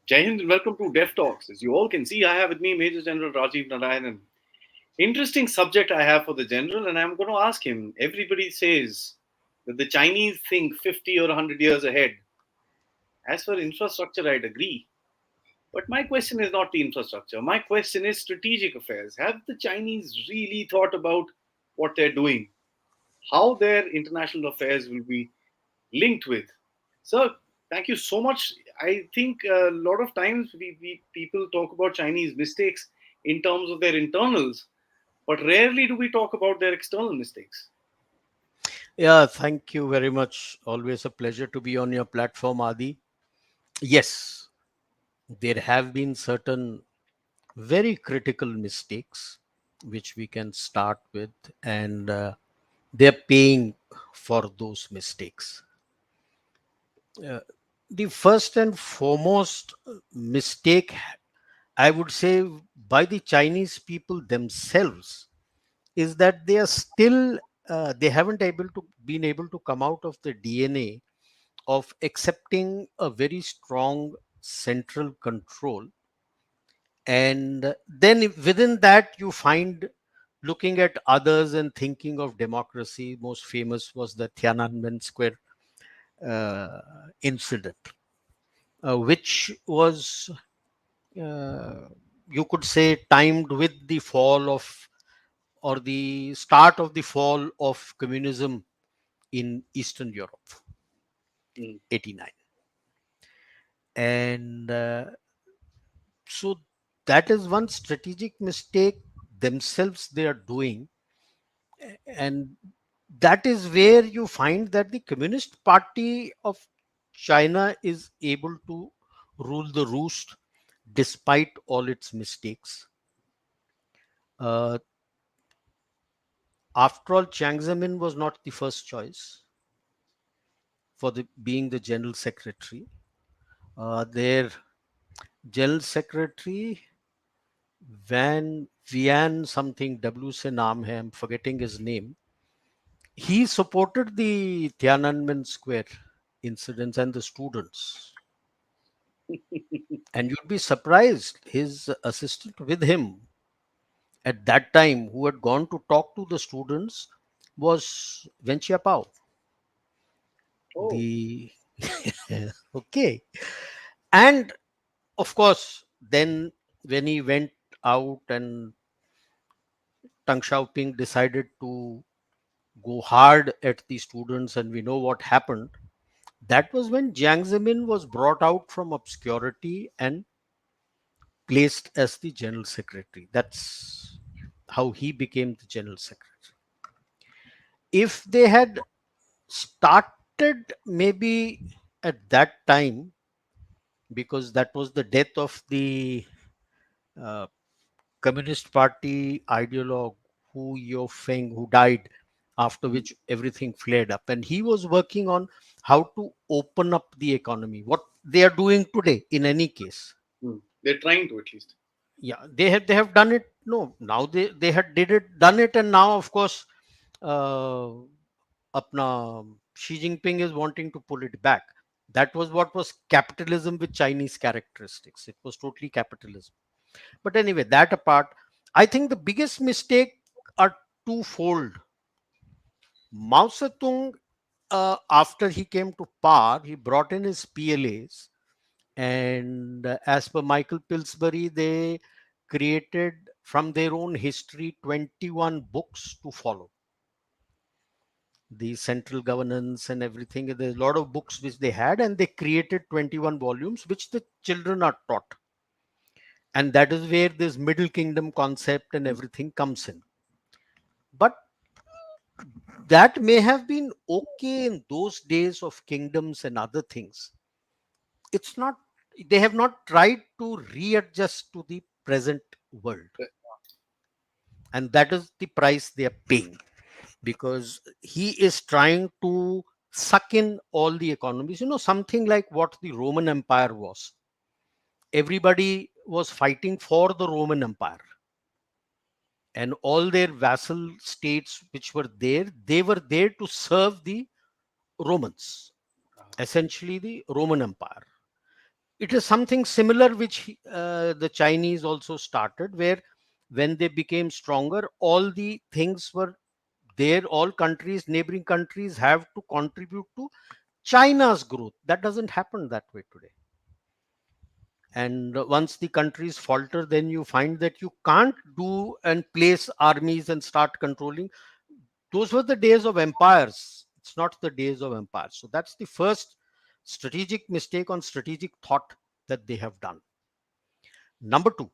Jai Hind and welcome to Dev Talks. As you all can see, I have with me Major General Rajiv Narayanan. Interesting subject I have for the General, and I'm going to ask him. Everybody says that the Chinese think 50 or 100 years ahead. As for infrastructure, I'd agree. But my question is not the infrastructure. My question is strategic affairs. Have the Chinese really thought about what they're doing? How their international affairs will be linked with? Sir, thank you so much. I think a lot of times we people talk about Chinese mistakes in terms of their internals, but rarely do we talk about their external mistakes. Yeah, thank you very much. Always a pleasure to be on your platform, Adi. Yes, there have been certain very critical mistakes which we can start with, and they're paying for those mistakes. Uh, the first and foremost mistake, I would say, by the Chinese people themselves is that they are still they haven't been able to come out of the DNA of accepting a very strong central control, and then within that you find looking at others and thinking of democracy. Most famous was the Tiananmen Square uh, incident, which was uh, you could say timed with the fall of or the start of the fall of communism in Eastern Europe, Mm. 89. And so that is one strategic mistake themselves they are doing. And that is where you find that the Communist Party of China is able to rule the roost despite all its mistakes. Uh, After all, Chiang Zemin was not the first choice for being the general secretary. Their general secretary, Vian something, W se naam hai, I'm forgetting his name. He supported the Tiananmen Square incidents and the students. And you'd be surprised, his assistant with him at that time, who had gone to talk to the students, was Wen Xiaopao. Oh, The okay. And of course, then when he went out and Tang Xiaoping decided to go hard at the students, and we know what happened. That was when Jiang Zemin was brought out from obscurity and placed as the general secretary. That's how he became the general secretary. If they had started maybe at that time, because that was the death of the uh, Communist Party ideologue Hu Yofeng, who died, after which everything flared up. And he was working on how to open up the economy, what they are doing today in any case. mm. They're trying to at least. Yeah, they have done it. No, now they had did it done it, and now of course uh, apna Xi Jinping is wanting to pull it back. That was what was capitalism with Chinese characteristics. It was totally capitalism. But anyway, that apart, I think the biggest mistake are twofold. Mao Zedong, after he came to power, he brought in his PLAs, and as per Michael Pillsbury, they created from their own history 21 books to follow the central governance and everything. There's a lot of books which they had, and they created 21 volumes which the children are taught. And that is where this Middle Kingdom concept and everything comes in. But that may have been okay in those days of kingdoms and other things. It's not, they have not tried to readjust to the present world. And that is the price they are paying, because he is trying to suck in all the economies. Something like what the Roman Empire was. Everybody was fighting for the Roman Empire, and all their vassal states which were there, they were there to serve the Romans, essentially the Roman Empire. it is something similar which the Chinese also started, where when they became stronger, all the things were there. All countries, neighboring countries, have to contribute to China's growth. That doesn't happen that way today. And once the countries falter, then you find that you can't do and place armies and start controlling. Those were the days of empires. It's not the days of empires. So that's the first strategic mistake on strategic thought that they have done. Number two,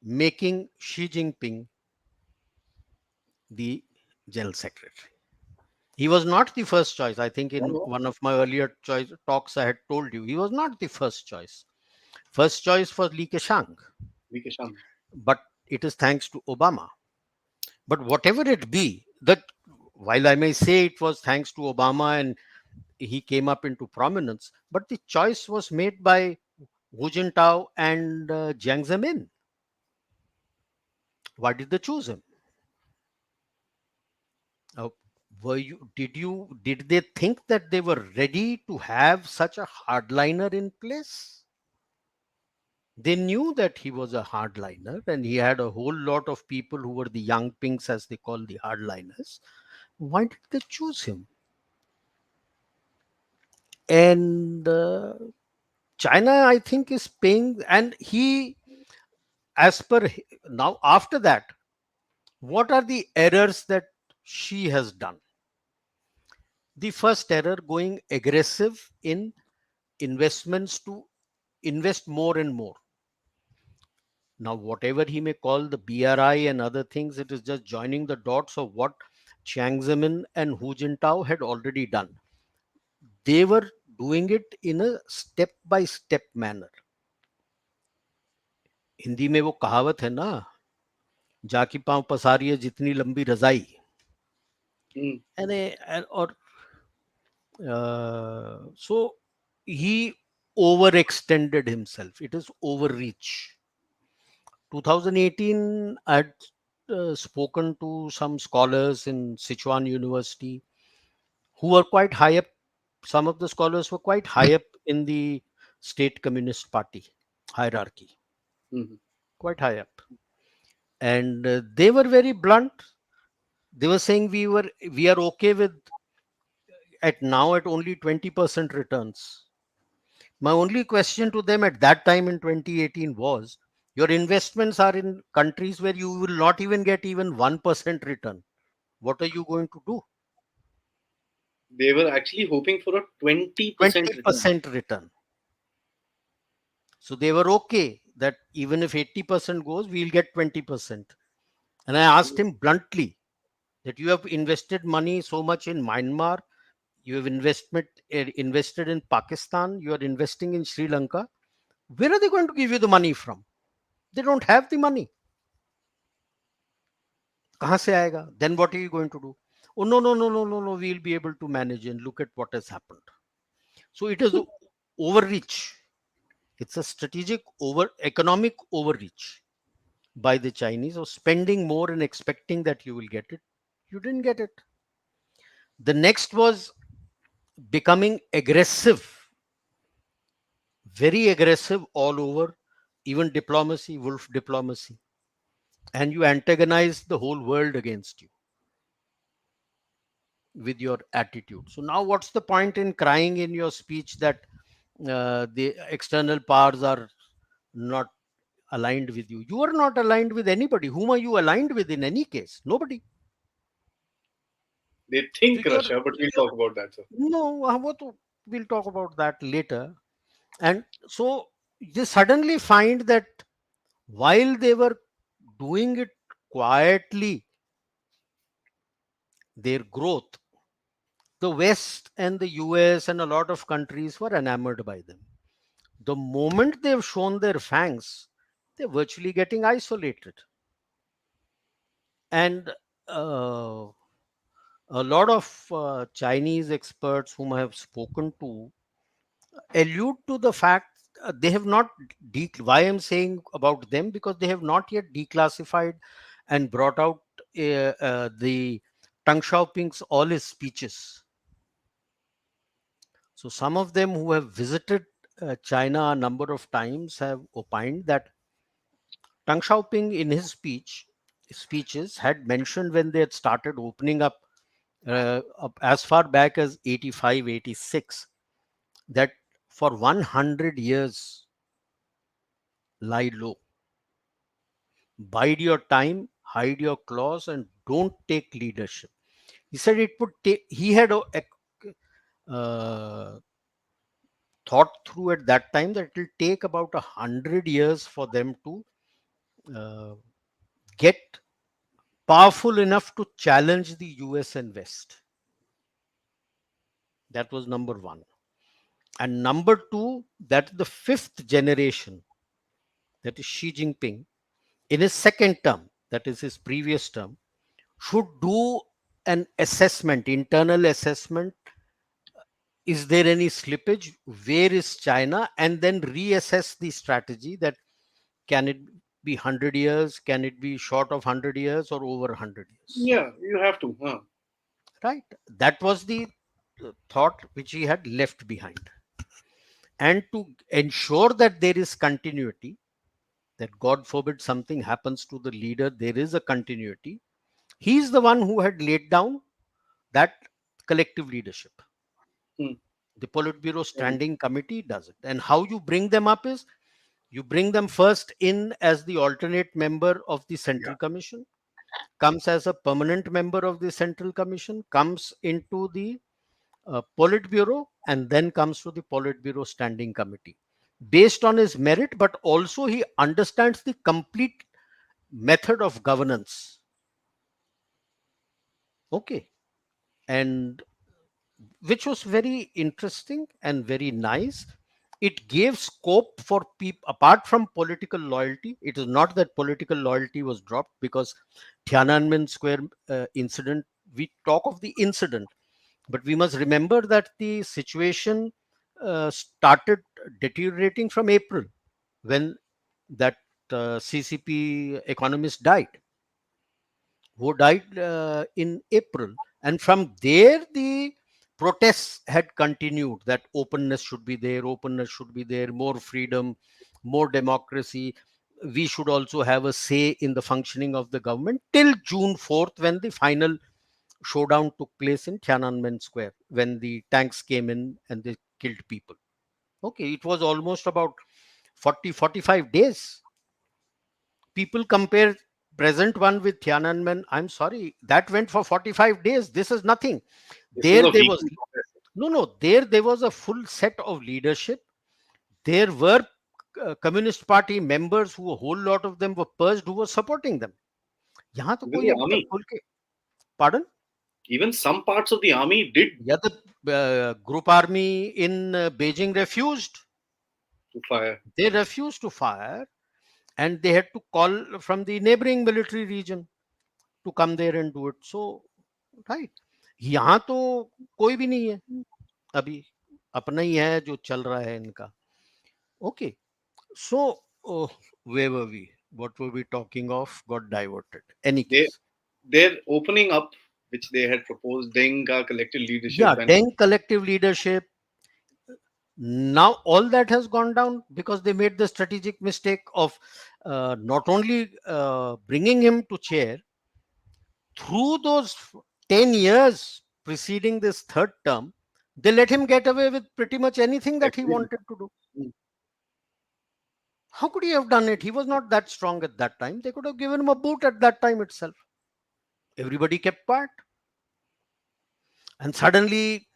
making Xi Jinping the general secretary. He was not the first choice. I think No, in no, one of my earlier choice talks I had told you he was not the first choice. First choice was Li Keqiang, Vikasham. but it is thanks to Obama. But whatever it be, that while I may say it was thanks to Obama and he came up into prominence, but the choice was made by Hu Jintao and Jiang Zemin. Why did they choose him? Uh, did they think that they were ready to have such a hardliner in place? They knew that he was a hardliner and he had a whole lot of people who were the young pinks, as they call the hardliners. Why did they choose him? And China, I think, is paying, and he, as per now, after that, what are the errors that she has done? The first error, going aggressive in investments to invest more and more. Now, whatever he may call the BRI and other things, it is just joining the dots of what Chiang Zemin and Hu Jintao had already done. They were doing it in a step by step manner. Hindi में वो कहावत है ना, जाकी पांव पसारी है जितनी लंबी रजाई. Mm. Or so he overextended himself. It is overreach. 2018, I had spoken to some scholars in Sichuan University who were quite high up. Some of the scholars were quite high up in the state communist party hierarchy, Mhm. quite high up. And they were very blunt. They were saying we are okay with at now at only 20% returns. My only question to them at that time in 2018 was, your investments are in countries where you will not even get even 1% return. What are you going to do? They were actually hoping for a 20% return. 20% return. So they were okay that even if 80% goes, we'll get 20%. And I asked him bluntly that you have invested money so much in Myanmar, you have invested in Pakistan, you are investing in Sri Lanka. Where are they going to give you the money from? They don't have the money. कहाँ से आएगा? Then what are you going to do? Oh, no, no, no, no, no, no, we'll be able to manage and look at what has happened. So it is overreach. It's a strategic economic overreach by the Chinese of spending more and expecting that you will get it. You didn't get it. The next was becoming aggressive, very aggressive all over, even diplomacy, wolf diplomacy. And you antagonize the whole world against you with your attitude. So now what's the point in crying in your speech that the external powers are not aligned with you? You are not aligned with anybody. Whom are you aligned with in any case? Nobody. They So think Russia, but we'll talk about that, sir. no, we'll talk about that later. And so they suddenly find that while they were doing it quietly, their growth, the West and the US and a lot of countries were enamored by them. The moment they've shown their fangs, they're virtually getting isolated. And uh, a lot of Chinese experts whom I have spoken to allude to the fact they have not why I'm saying about them, because they have not yet declassified and brought out the Tang Xiaoping's all his speeches. So some of them who have visited China a number of times have opined that Deng Xiaoping in his speeches had mentioned when they had started opening up as far back as 85, 86, that for 100 years lie low, bide your time, hide your claws, and don't take leadership. He said it would take. He had uh, thought through at that time that it will take about 100 years for them to uh, get powerful enough to challenge the US and West. That was number one. And number two, that the fifth generation, that is Xi Jinping, in his second term, that is his previous term, should do an assessment, internal assessment. Is there any slippage? Where is China? And then reassess the strategy that can it be 100 years? Can it be short of 100 years or over 100 years? Yeah, you have to. Huh? Right? That was the thought which he had left behind. And to ensure that there is continuity, that God forbid something happens to the leader, there is a continuity. He's the one who had laid down that collective leadership. Hmm. The Politburo And Standing Committee does it. And how you bring them up is you bring them first in as the alternate member of the yeah. Central Commission, comes as a permanent member of the Central Commission, comes into the Politburo, and then comes to the Politburo Standing Committee. Based on his merit, but also he understands the complete method of governance. Okay. And which was very interesting and very nice. It gave scope for people apart from political loyalty. It is not that political loyalty was dropped because Tiananmen Square incident. We talk of the incident, but we must remember that the situation started deteriorating from April when that CCP economist died, who died in April. And from there, the protests had continued that openness should be there, more freedom, more democracy. We should also have a say in the functioning of the government till June 4th, when the final showdown took place in Tiananmen Square, when the tanks came in and they killed people. Okay, it was almost about 40-45 days. People compare present one with Tiananmen. I'm sorry, that went for 45 days. This is nothing. This was There, a there was weekly protest. no. There was a full set of leadership. There were Communist Party members who a whole lot of them were purged, who were supporting them. यहाँ तो Even कोई the अभी तक army, खुल के pardon. even some parts of the army did Yeah, the group army in Beijing refused. to fire. They refused to fire, and they had to call from the neighboring military region to come there and do it. So, right. यहाँ तो कोई भी नहीं है अभी, अपना ही है जो चल रहा है इनका. Okay. So, where were we? What were we talking of? Got diverted. Any They case. their opening up, which they had proposed, Deng ka collective leadership, Yeah, and Deng collective leadership. Now all that has gone down because they made the strategic mistake of not only bringing him to chair through those 10 years preceding this third term, they let him get away with pretty much anything that he everything. wanted to do. How could he have done it? He was not that strong at that time. They could have given him a boot at that time itself. Everybody kept quiet. And suddenly,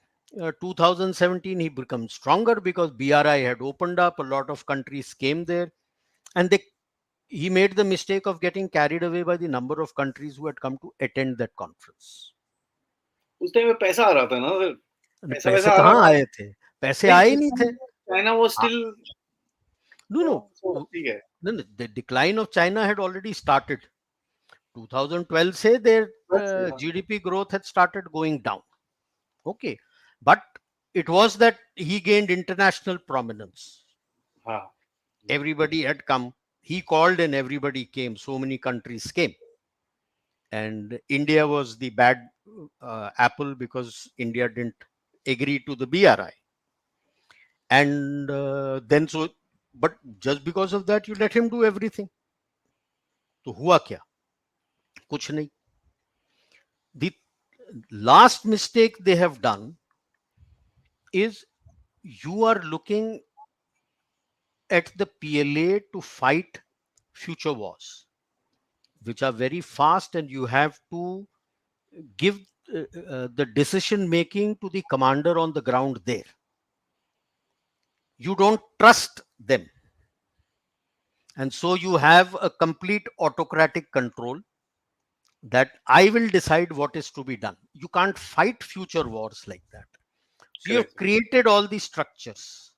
2017, he becomes stronger because BRI had opened up. A lot of countries came there. And he made the mistake of getting carried away by the number of countries who had come to attend that conference. उस time में पैसा आ रहा था ना sir, पैसा पैसे वैसा आ रहा कहाँ था आए थे? पैसे नहीं आए ही उस नहीं टाइम थे. चाइना वाज हाँ, स्टिल no, no. ठीक है No, the decline of China had already started. 2012 say their बस हाँ GDP growth had started going down. Okay. But it was that he gained international prominence. हाँ, Everybody had come. He called and everybody came. So many countries came. And India was the bad apple because India didn't agree to the BRI. And then so, but just because of that, you let him do everything. तो हुआ क्या? कुछ नहीं. The last mistake they have done is, you are looking at the PLA to fight future wars, which are very fast, and you have to give the decision making to the commander on the ground there. You don't trust them. And so you have a complete autocratic control that I will decide what is to be done. You can't fight future wars like that. So you have Correct. created all these structures.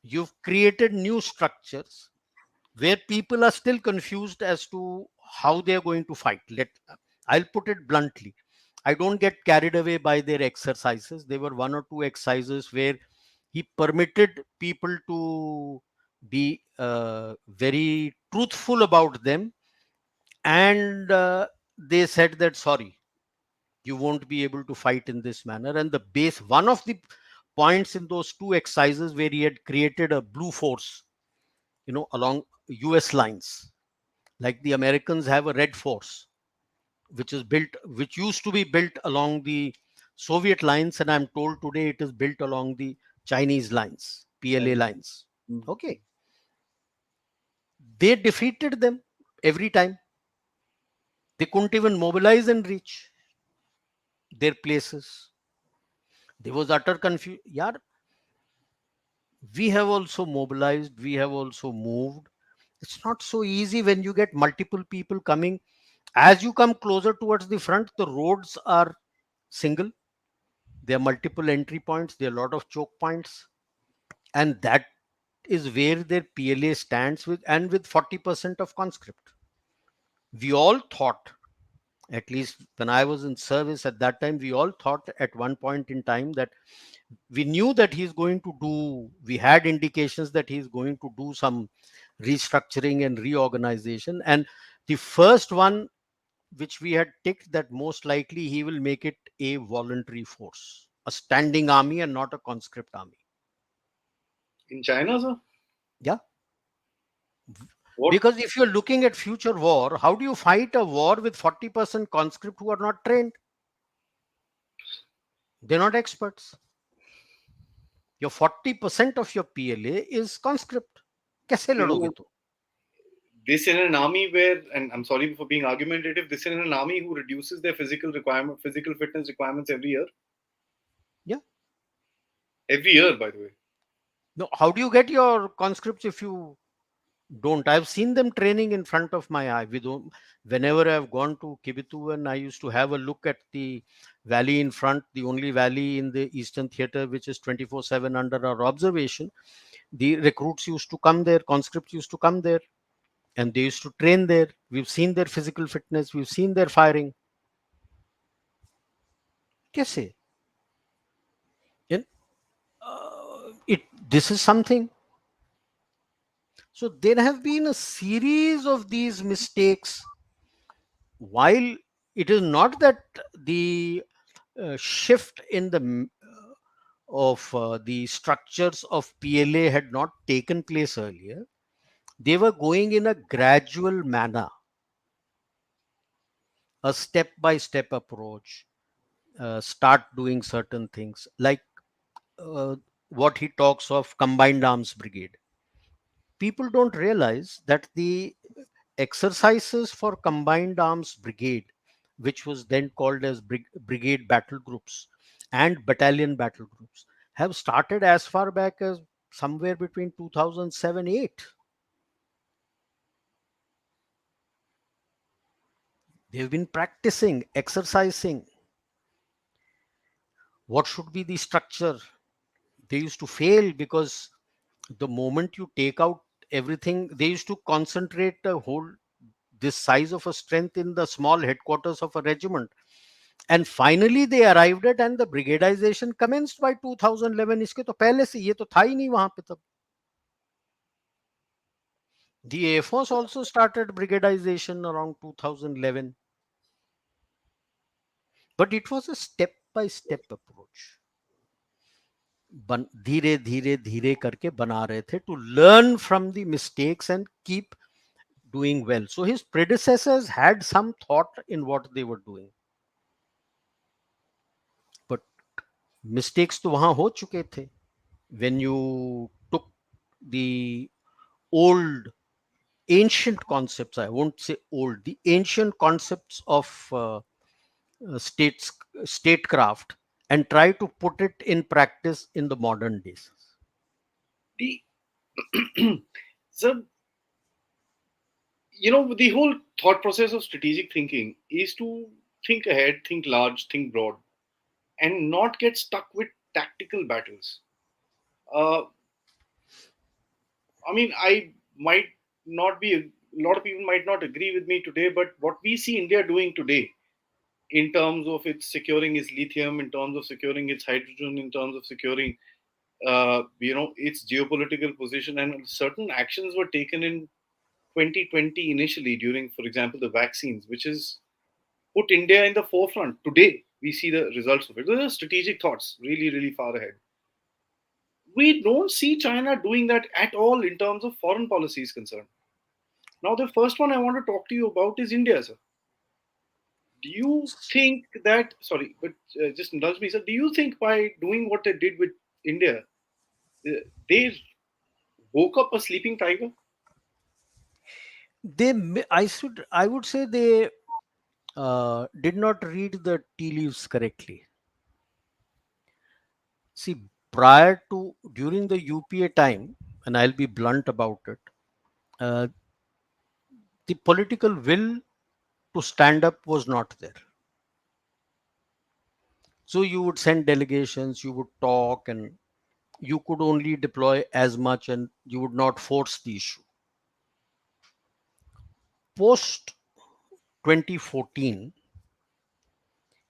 You've created new structures where people are still confused as to how they are going to fight. I'll put it bluntly. I don't get carried away by their exercises. There were one or two exercises where he permitted people to be very truthful about them, and they said that, sorry, you won't be able to fight in this manner. And the base, one of the points in those two exercises where he had created a blue force, along US lines, like the Americans have a red force, which used to be built along the Soviet lines, and I'm told today it is built along the Chinese lines, PLA Chinese. lines. Mm. Okay. They defeated them every time. They couldn't even mobilize and reach their places. There was utter confusion. Yeah, we have also mobilized, we have also moved. It's not so easy when you get multiple people coming. As you come closer towards the front, the roads are single. There are multiple entry points. There are a lot of choke points. And that is where their PLA stands with, and with 40% of conscript. We all thought, at least when I was in service at that time, we all thought at one point in time that we knew that we had indications that he's going to do some restructuring and reorganization. And the first one which we had ticked, that most likely he will make it a voluntary force, a standing army and not a conscript army. In China, sir? Yeah. What? Because if you're looking at future war, how do you fight a war with 40% conscript who are not trained? They're not experts. Your 40% of your PLA is conscript. कैसे You लड़ोगे know, तो? this in an army where, and I'm sorry for being argumentative, this in an army who reduces their physical fitness requirements every year. Yeah. Every year, by the way. No, how do you get your conscripts if you don't? I've seen them training in front of my eye. Whenever I've gone to Kibitu, and I used to have a look at the valley in front, the only valley in the Eastern Theatre which is 24/7 under our observation. The recruits used to come there, conscripts used to come there, and they used to train there. We've seen their physical fitness, we've seen their firing. कैसे? And it this is something. So there have been a series of these mistakes. While it is not that the shift in the structures of PLA had not taken place earlier, they were going in a gradual manner, a step by step approach. Start doing certain things like uh, what he talks of combined arms brigade. People don't realize that the exercises for combined arms brigade, which was then called as brigade battle groups and battalion battle groups, have started as far back as somewhere between 2007-8. They've been practicing, exercising what should be the structure. They used to fail because the moment you take out everything, they used to concentrate the whole this size of a strength in the small headquarters of a regiment. And finally they arrived at, and the brigadization commenced by 2011. इसके तो पहले से ये तो था ही नहीं वहां पे तब. The Air Force also started brigadization around 2011, but it was a step by step approach. धीरे धीरे धीरे करके बना रहे थे, to learn from the mistakes and keep doing well. So his predecessors had some thought in what they were doing, but mistakes तो वहां हो चुके थे. When you took the old ancient concepts, I won't say old, the ancient concepts of states statecraft, and try to put it in practice in the modern days. The so the whole thought process of strategic thinking is to think ahead, think large, think broad, and not get stuck with tactical battles. Uh, I mean, I might not be, a lot of people might not agree with me today, but what we see India doing today in terms of its securing its lithium, in terms of securing its hydrogen, in terms of securing, its geopolitical position, and certain actions were taken in 2020 initially during, for example, the vaccines, which is put India in the forefront. Today, we see the results of it. Those are strategic thoughts, really, really far ahead. We don't see China doing that at all in terms of foreign policy is concerned. Now, the first one I want to talk to you about is India, sir. Do you think that, sorry, but just indulge me, sir, do you think by doing what they did with India, uh, they woke up a sleeping tiger? I would say they did not read the tea leaves correctly. See, prior to during the UPA time, and I'll be blunt about it, uh, the political will to stand up was not there. So you would send delegations, you would talk, and you could only deploy as much, and you would not force the issue. Post 2014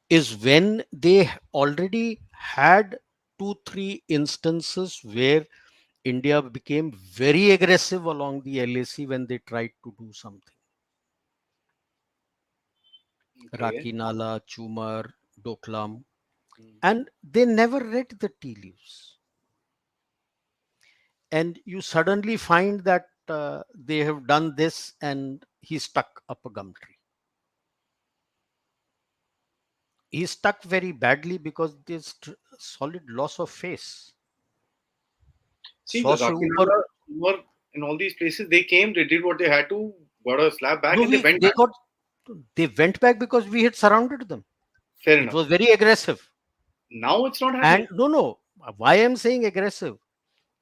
is when they already had 2 3 instances where India became very aggressive along the LAC when they tried to do something. Okay. Raki Nala, Chumar, Doklam, Mm. and they never read the tea leaves. And you suddenly find that they have done this and he stuck up a gum tree. He stuck very badly because there's solid loss of face. See, 100 the से ऊपर. Rakinala were in all these places, they came, they did what they had to, got a slap back, No, and they we went they back. got they went back because we had surrounded them. Fair It enough. was very aggressive. Now it's not And happening. no, why I'm saying aggressive?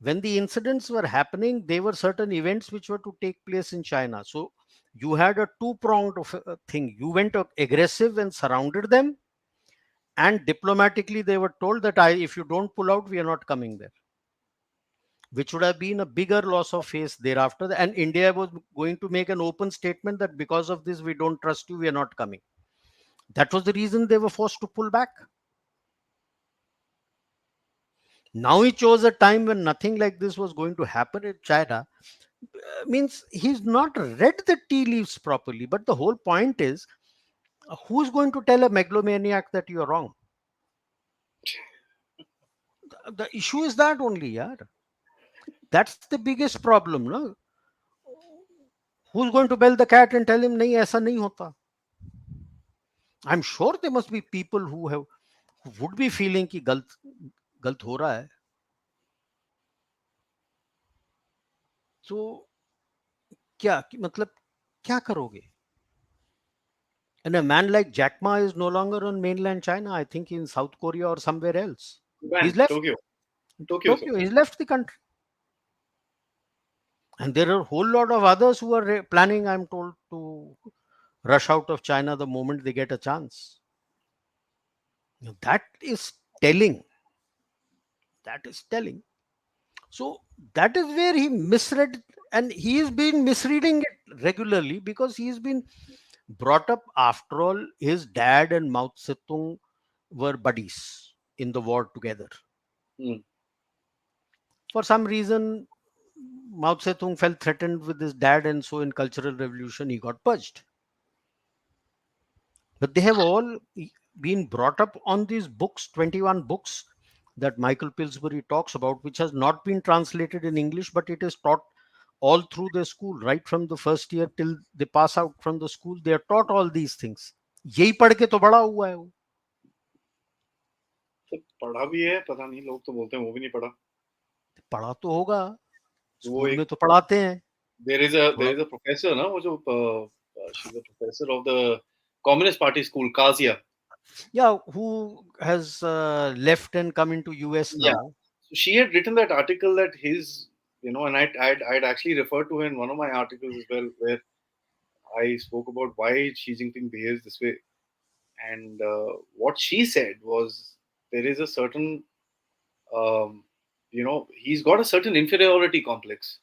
When the incidents were happening, there were certain events which were to take place in China. So you had a two-pronged thing. You went aggressive and surrounded them, and diplomatically they were told that if you don't pull out, we are not coming there, which would have been a bigger loss of face thereafter. And India was going to make an open statement that because of this, we don't trust you, we are not coming. That was the reason they were forced to pull back. Now he chose a time when nothing like this was going to happen in China. Means he's not read the tea leaves properly. But the whole point is, who's going to tell a megalomaniac that you're wrong? The issue is that only, yeah. That's the biggest problem, no? Who's going to bell the cat and tell him, nahi, aisa nahi hota? I'm sure there must be people who would be feeling कि गलत हो रहा है. So मतलब क्या करोगे? And a man like Jack Ma is no longer on mainland China. I think in South Korea or somewhere else. He's Japan, left Tokyo. Tokyo, sir. Tokyo. He's left the country. And there are a whole lot of others who are planning, I'm told, to rush out of China the moment they get a chance. Now, that is telling. That is telling. So that is where he misread, and he has been misreading it regularly because he's been brought up. After all, his dad and Mao Zedong were buddies in the war together. Hmm. For some reason, Mao Zedong felt threatened with his dad, and so in Cultural Revolution, he got purged. But they have all been brought up on these books, 21 books, that Michael Pillsbury talks about, which has not been translated in English, but it is taught all through their school, right from the first year till they pass out from the school. They are taught all these things. यही पढ़ के तो बड़ा हुआ है वो. तो पढ़ा भी है, पता नहीं, लोग तो बोलते हैं वो भी नहीं पढ़ा. पढ़ा तो होगा, वो स्कूल एक में तो पढ़ाते हैं there थोड़ा. is a professor ना, वो जो she's a professor of the Communist Party school, Kazia. Yeah, who has left and come into US Yeah. now. So she had written that article that his, and I'd actually referred to her in one of my articles as well, where I spoke about why Xi Jinping behaves this way. And what she said was there is a certain, he's got a certain inferiority complex.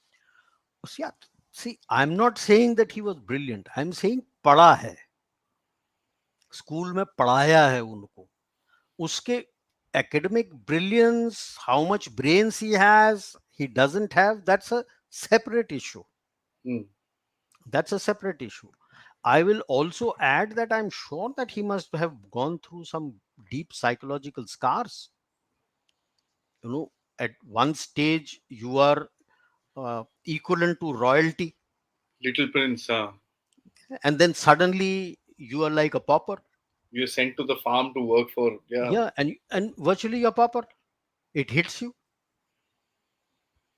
Yeah, see, I'm not saying that he was brilliant. I'm saying पढ़ा है, school में पढ़ाया है उनको. उसके academic brilliance, how much brains he has, he doesn't have, that's a separate issue. Hmm. That's a separate issue. I will also add that I'm sure that he must have gone through some deep psychological scars. You know, at one stage you are equivalent to royalty, Little Prince, and then suddenly you are like a pauper. you're sent to the farm to work for, yeah, Yeah, and virtually a pauper. It hits you.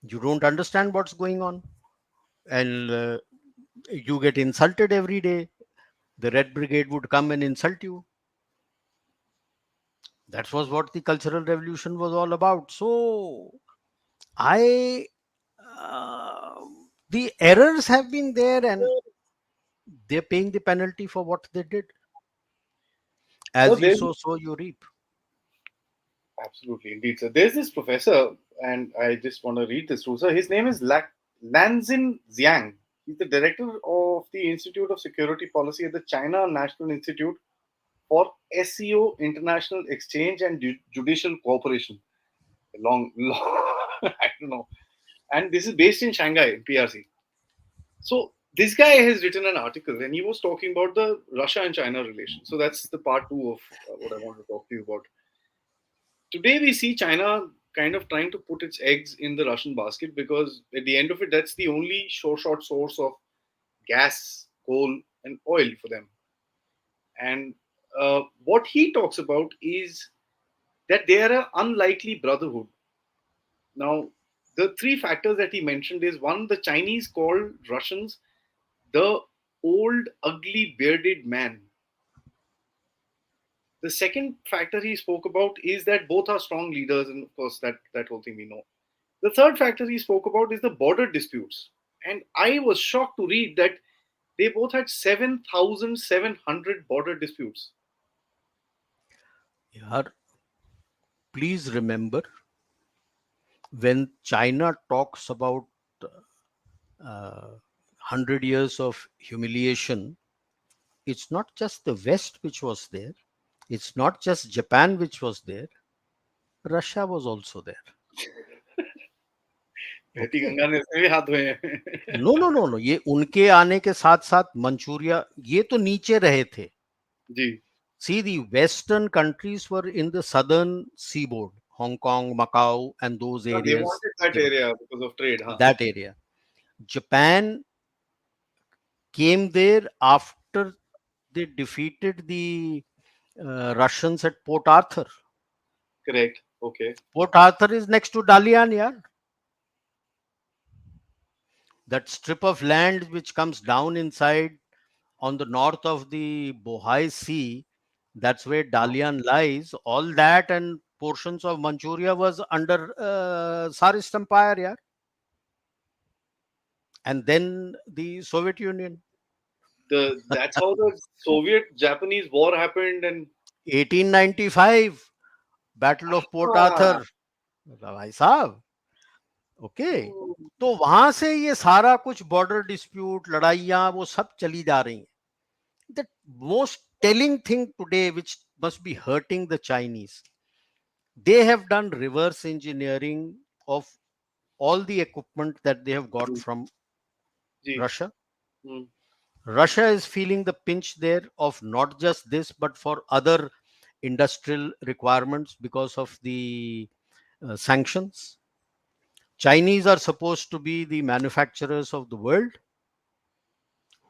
You don't understand what's going on, and you get insulted every day. The Red Brigade would come and insult you. That was what the Cultural Revolution was all about. So I, uh, the errors have been there, and they're paying the penalty for what they did. so As you there's sow, so you reap. absolutely indeed. So there's this professor, and I just want to read this through. So his name is Lanzin Xiang. He's the director of the Institute of Security Policy at the China National Institute for SEO, International Exchange and Judicial Cooperation. Long, I don't know. And this is based in Shanghai, PRC. So this guy has written an article, and he was talking about the Russia and China relation. So that's the part two of what I want to talk to you about. Today we see China kind of trying to put its eggs in the Russian basket because at the end of it, that's the only short source of gas, coal, and oil for them. And what he talks about is that they are an unlikely brotherhood. Now, the three factors that he mentioned is one, the Chinese called Russians the old, ugly, bearded man. The second factor he spoke about is that both are strong leaders, and of course, that whole thing we know. The third factor he spoke about is the border disputes. And I was shocked to read that they both had 7,700 border disputes. Yeah, please remember when China talks about 100 years of humiliation, it's not just the West which was there, it's not just Japan which was there, Russia was also there. बहती Okay. Ganga ने इसमें भी हाथ धोए हैं. No no no no, ये उनके आने के साथ साथ मंचूरिया ये तो नीचे रहे थे. जी. See, the Western countries were in the southern seaboard, Hong Kong, Macau, and those They areas. wanted that They were area because of trade, huh? that area. Japan came there after they defeated the Russians at Port Arthur. Correct. Okay. Port Arthur is next to Dalian, yeah. That strip of land which comes down inside on the north of the Bohai Sea, that's where Dalian lies. All that and portions of Manchuria was under Tsarist Empire, yeah. And then the Soviet Union. That's how the Soviet Japanese war happened, and 1895, Battle of Port ah, Arthur. भाई साहब, okay. तो वहां से ये सारा कुछ border dispute, लड़ाइयां, वो सब चली जा रही हैं. The most telling thing today, which must be hurting the Chinese, they have done reverse engineering of all the equipment that they have got from जी. Russia. Hmm. Russia is feeling the pinch there of not just this, but for other industrial requirements because of the sanctions. Chinese are supposed to be the manufacturers of the world.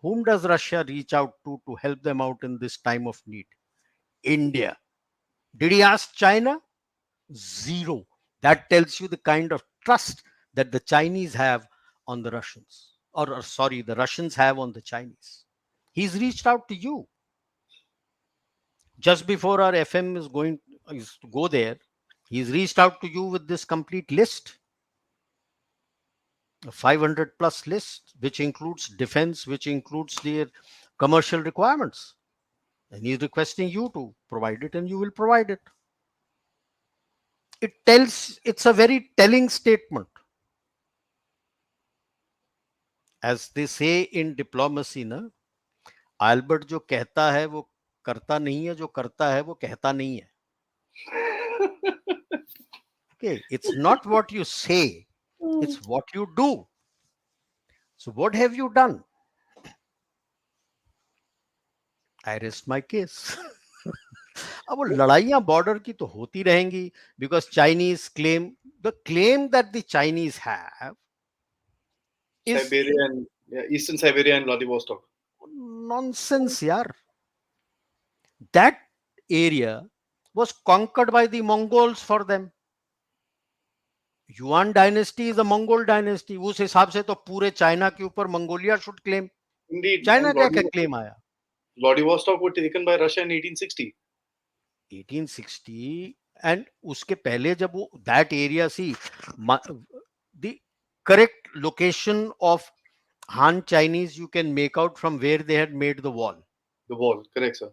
Whom does Russia reach out to help them out in this time of need? India. Did he ask China? Zero. That tells you the kind of trust that the Chinese have on the Russians, or sorry, the Russians have on the Chinese. He's reached out to you just before our FM is to go there. He's reached out to you with this complete list, a 500 plus list, which includes defense, which includes their commercial requirements. And he's requesting you to provide it, and you will provide it. It's a very telling statement. As they say in diplomacy, ना, Albert जो कहता है वो करता नहीं है, जो करता है वो कहता नहीं है. Okay, it's not what you say, it's what you do. So what have you done? I rest my case. अब वो लड़ाइयां बॉर्डर की तो होती रहेंगी, because Chinese claim, the claim that the Chinese have is Siberia and yeah, Eastern Siberia and Vladivostok. nonsense, yaar. That area was conquered by the Mongols for them. Yuan dynasty is a Mongol dynasty. उस हिसाब से तो पूरे China के ऊपर Mongolia should claim. Indeed, China and क्या क्या claim आया? Vladivostok were taken by Russia in 1860. 1860. And उसके पहले जब वो that area see, the correct location of Han Chinese you can make out from where they had made the wall. The wall, correct, sir.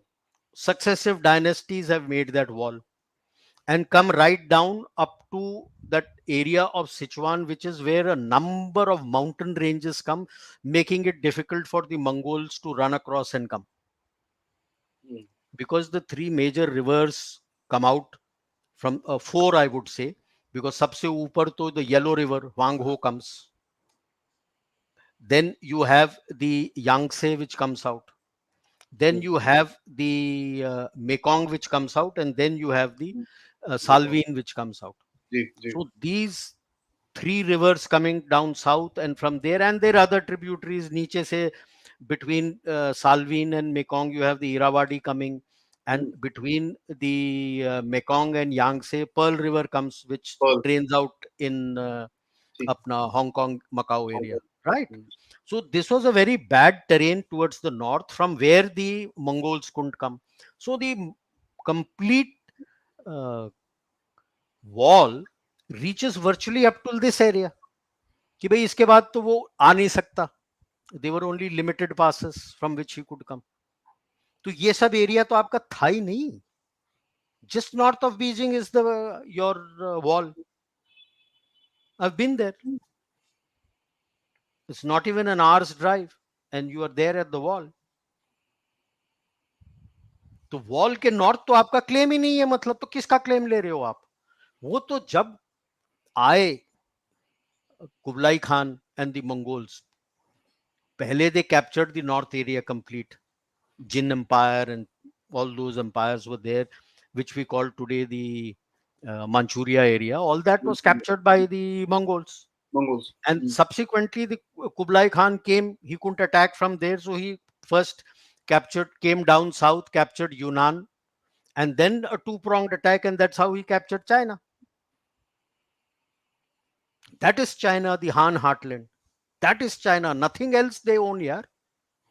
Successive dynasties have made that wall and come right down up to that area of Sichuan, which is where a number of mountain ranges come, making it difficult for the Mongols to run across and come. Hmm. Because the three major rivers come out from four, I would say, because सबसे ऊपर तो the Yellow River, Wangho comes. Then you have the Yangtze, which comes out. Then you have the Mekong, which comes out, and then you have the Salween, which comes out. Ji, ji. So these three rivers coming down south, and from there, and there are other tributaries niche se, between Salween and Mekong you have the Irrawaddy coming, and Hmm. between the Mekong and Yangtze, Pearl River comes, which Pearl, drains out in see, apna Hong Kong Macau Hong area, Kong. right? Hmm. So this was a very bad terrain towards the north from where the Mongols couldn't come. So the complete uh, wall reaches virtually up to this area, कि भाई इसके बाद तो वो आ नहीं सकता. They were only limited passes from which he could come. तो ये सब एरिया तो आपका था ही नहीं. Just north of Beijing is the your wall. I've been there. It's not even an hour's drive, and you are there at the wall. तो wall के north तो आपका क्लेम ही नहीं है, मतलब तो किसका क्लेम ले रहे हो आप? वो तो जब आए Kublai Khan and the Mongols, पहले they captured the north area complete. Jin Empire and all those empires were there, which we call today the Manchuria area. All that was captured by the Mongols. Mongols. And subsequently, the Kublai Khan came. He couldn't attack from there, so he first came down south, captured Yunnan, and then a two-pronged attack, and that's how he captured China. That is China, the Han heartland. That is China. Nothing else they own, यार.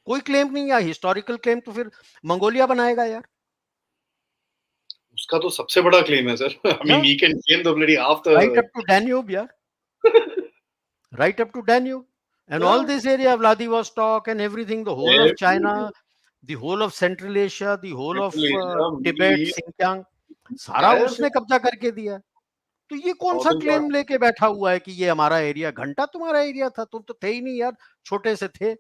कोई claim नहीं है. Historical claim तो फिर Mongolia बनाएगा यार. उसका तो सबसे बड़ा claim है, sir. I mean, Yeah, he can claim the bloody half right the. up to Danube, yeah. Right up to Danube. And all Yeah, this area, Vladivostok and everything, the whole of everything. China, the whole of Central Asia, the whole of Central Asia, Middle Tibet, East, Xinjiang, सारा entire उसने thing, कब्जा करके दिया. तो ये कौन सा northern part. Claim लेके बैठा हुआ है कि ये हमारा एरिया? घंटा तुम्हारा एरिया था, तुम तो थे ही नहीं यार, छोटे से थे.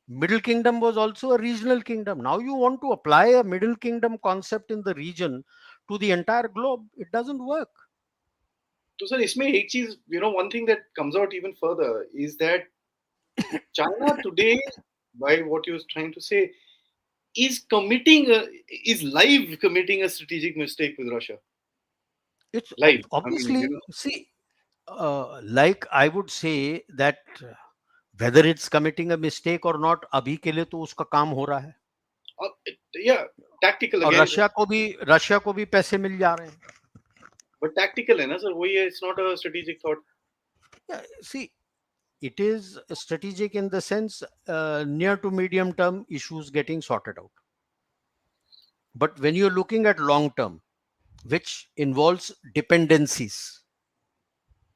Middle Kingdom was also a regional kingdom. Now you want to apply a Middle Kingdom concept in the region to the entire globe. It doesn't work. So, sir, इसमें एक चीज, one thing that comes out even further is that China today, by what you're trying to say, is committing, is live committing a strategic mistake with Russia. It's live. I mean, obviously, see, like I would say that whether it's committing a mistake or not, अभी के लिए तो उसका काम हो रहा है, yeah, tactical और again, sir. रशिया को भी पैसे मिल जा रहे हैं. But tactical है ना sir, वही है, it's not a strategic thought. Yeah, see, it is strategic in the sense near to medium term issues getting sorted out. But when you're looking at long term, which involves dependencies,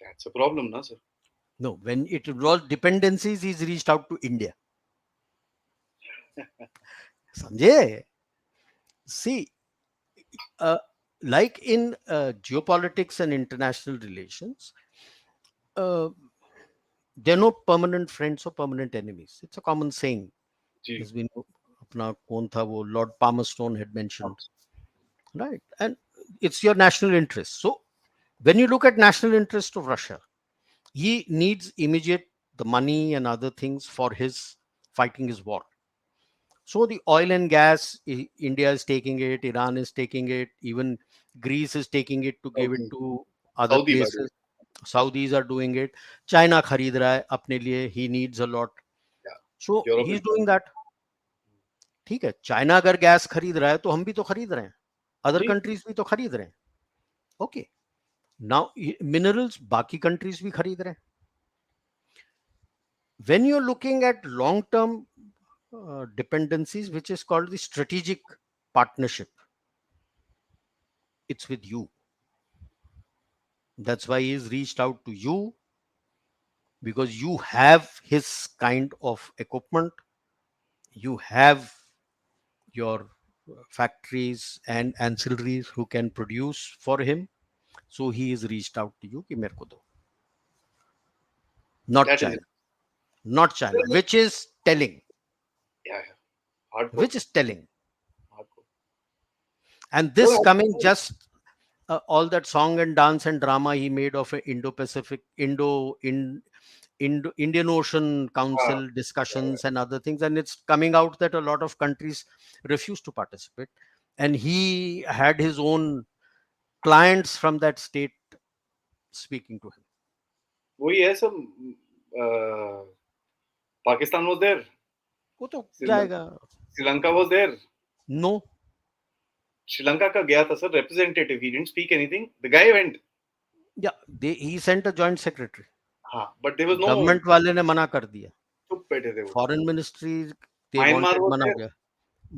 That's a problem, na sir. no, when it involves dependencies, he's reached out to India. समझे? See, uh, like in geopolitics and international relations, uh, there are no permanent friends or permanent enemies. It's a common saying. Ji, Has been अपना कौन था वो Lord Palmerston had mentioned, आप- right? And it's your national interest. So when you look at national interest of Russia, he needs immediate the money and other things for his fighting his war. So the oil and gas, India is taking it, Iran is taking it, even Greece is taking it to give it Saudi, to other Saudi, by the way. places. Saudis are doing it. China खरीद रहा है अपने लिए. He needs a lot. Yeah, So Europe is he's doing done. that. ठीक है, China अगर gas खरीद रहा है तो हम भी तो खरीद रहे हैं, अदर जी, कंट्रीज भी तो खरीद रहे हैं. ओके, नाउ मिनरल्स बाकी कंट्रीज भी खरीद रहे हैं. When you're looking at long term dependencies, which is called the strategic partnership, it's with you. That's why he's reached out to you, because you have his kind of equipment, you have your factories and ancillaries who can produce for him. So he is reached out to you कि मेरे को दो. Not that is China, it. not China, which is telling, Yeah, yeah. Hardcore, which is telling. hardcore. And Sir, this coming just all that song and dance and drama he made of a Indo-Pacific, Indian Ocean uh, Council discussions and other things, and it's coming out that a lot of countries refused to participate, and he had his own clients from that state speaking to him. वही है सब. Pakistan was there. वो तो Sri जाएगा. Sri Lanka was there. No. Sri Lanka का गया था sir representative. He didn't speak anything. The guy went. Yeah, he sent a joint secretary. हाँ, but there was no. Government वाले ने मना कर दिया. चुप बैठे थे वो. Foreign ministry they Myanmar wanted, was मना हो there. गया.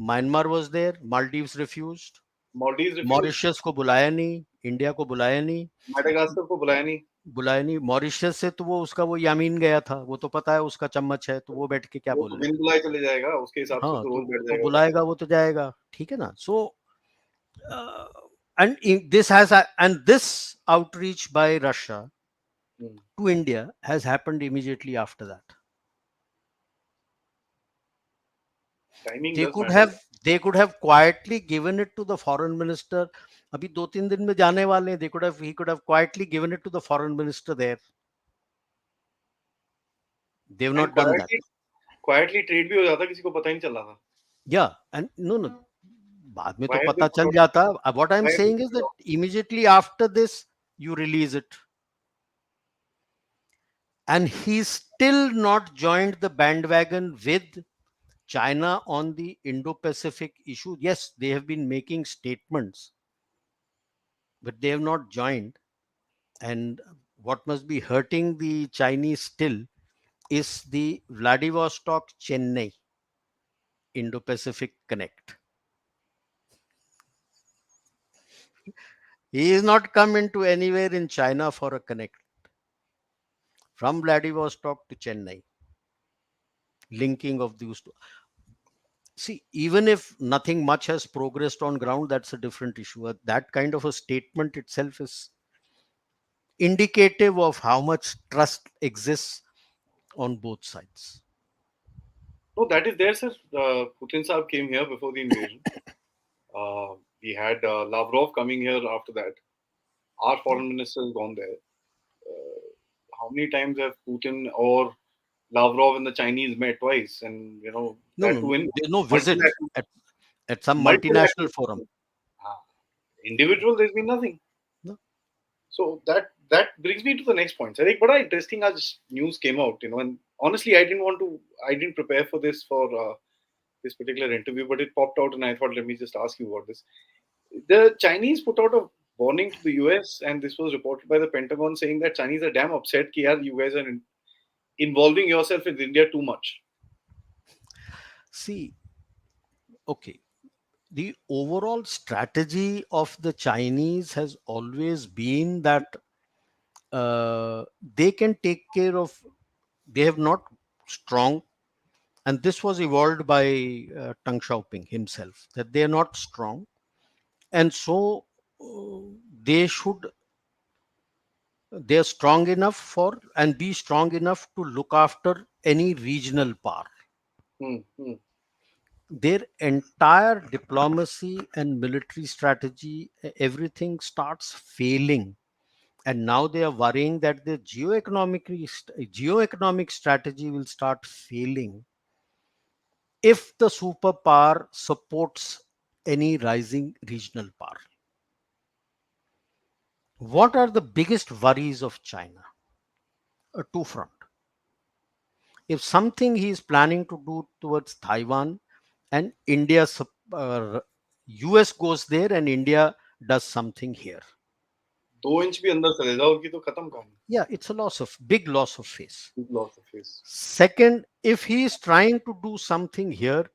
Myanmar was there, Maldives refused, Maldives refused. Mauritius को बुलाया नहीं, इंडिया को बुलाया नहीं, Madagascar को बुलाया नहीं. बुलाया नहीं. मॉरिशस से तो वो उसका वो यामीन गया था, वो तो पता है उसका चम्मच है, तो वो बैठ के क्या वो बोल तो बिन लेगा. बुलाए चले जाएगा. उसके हिसाब से हाँ, तो तो रोज बैठ वो तो जाएगा वो बुलाएगा, बैठे. वो तो जाएगा, ठीक है ना. सो and this outreach by Russia to India has happened immediately after that. Timing they does could matter. have they could have quietly given it to the foreign minister. अभी 2-3 दिन में जाने वाले हैं. He could have quietly given it to the foreign minister there. They've and not done that. Quietly trade भी हो जाता, किसी को पता ही नहीं चल रहा था. Yeah, and no, बाद में तो Why have they पता put चल out? जाता. What I'm Why have they saying is put it that out? immediately after this you release it, and he's still not joined the bandwagon with China on the Indo-Pacific issue. Yes, they have been making statements, but they have not joined. And what must be hurting the Chinese still is the Vladivostok Chennai Indo-Pacific Connect. He is not come into anywhere in China for a connect from Vladivostok to Chennai, linking of these two. See, even if nothing much has progressed on ground, that's a different issue. That kind of a statement itself is indicative of how much trust exists on both sides. No, that is there, sir. Putin Saab came here before the invasion. We had Lavrov coming here after that. Our Yeah. foreign minister has gone there. How many times have Putin or Lavrov and the Chinese met? Twice, and No, that no, too in there's no visit multilateral. at some multinational Multilateral. forum. Ah, individual, there's been nothing. No. So that brings me to the next point. So, like, but interesting as news came out, and honestly, I didn't prepare for this for this particular interview, but it popped out, and I thought, let me just ask you about this. The Chinese put out a warning to the US, and this was reported by the Pentagon, saying that Chinese are damn upset कि यार you guys are involving yourself in India too much. See, okay, the overall strategy of the Chinese has always been that they can take care of, they have not strong, and this was evolved by Tang Xiaoping himself, that they are not strong, and so they should, they are strong enough for and be strong enough to look after any regional power. Hmm, hmm. Their entire diplomacy and military strategy, everything starts failing, and now they are worrying that the geoeconomic strategy will start failing if the superpower supports any rising regional power. What are the biggest worries of China? A two front. If something he is planning to do towards Taiwan, and India, US goes there and India does something here. 2 inch भी अंदर चले जाओ उनकी तो खत्म कहानी. Yeah, it's a big loss of face. Big loss of face. Second, if he is trying to do something here,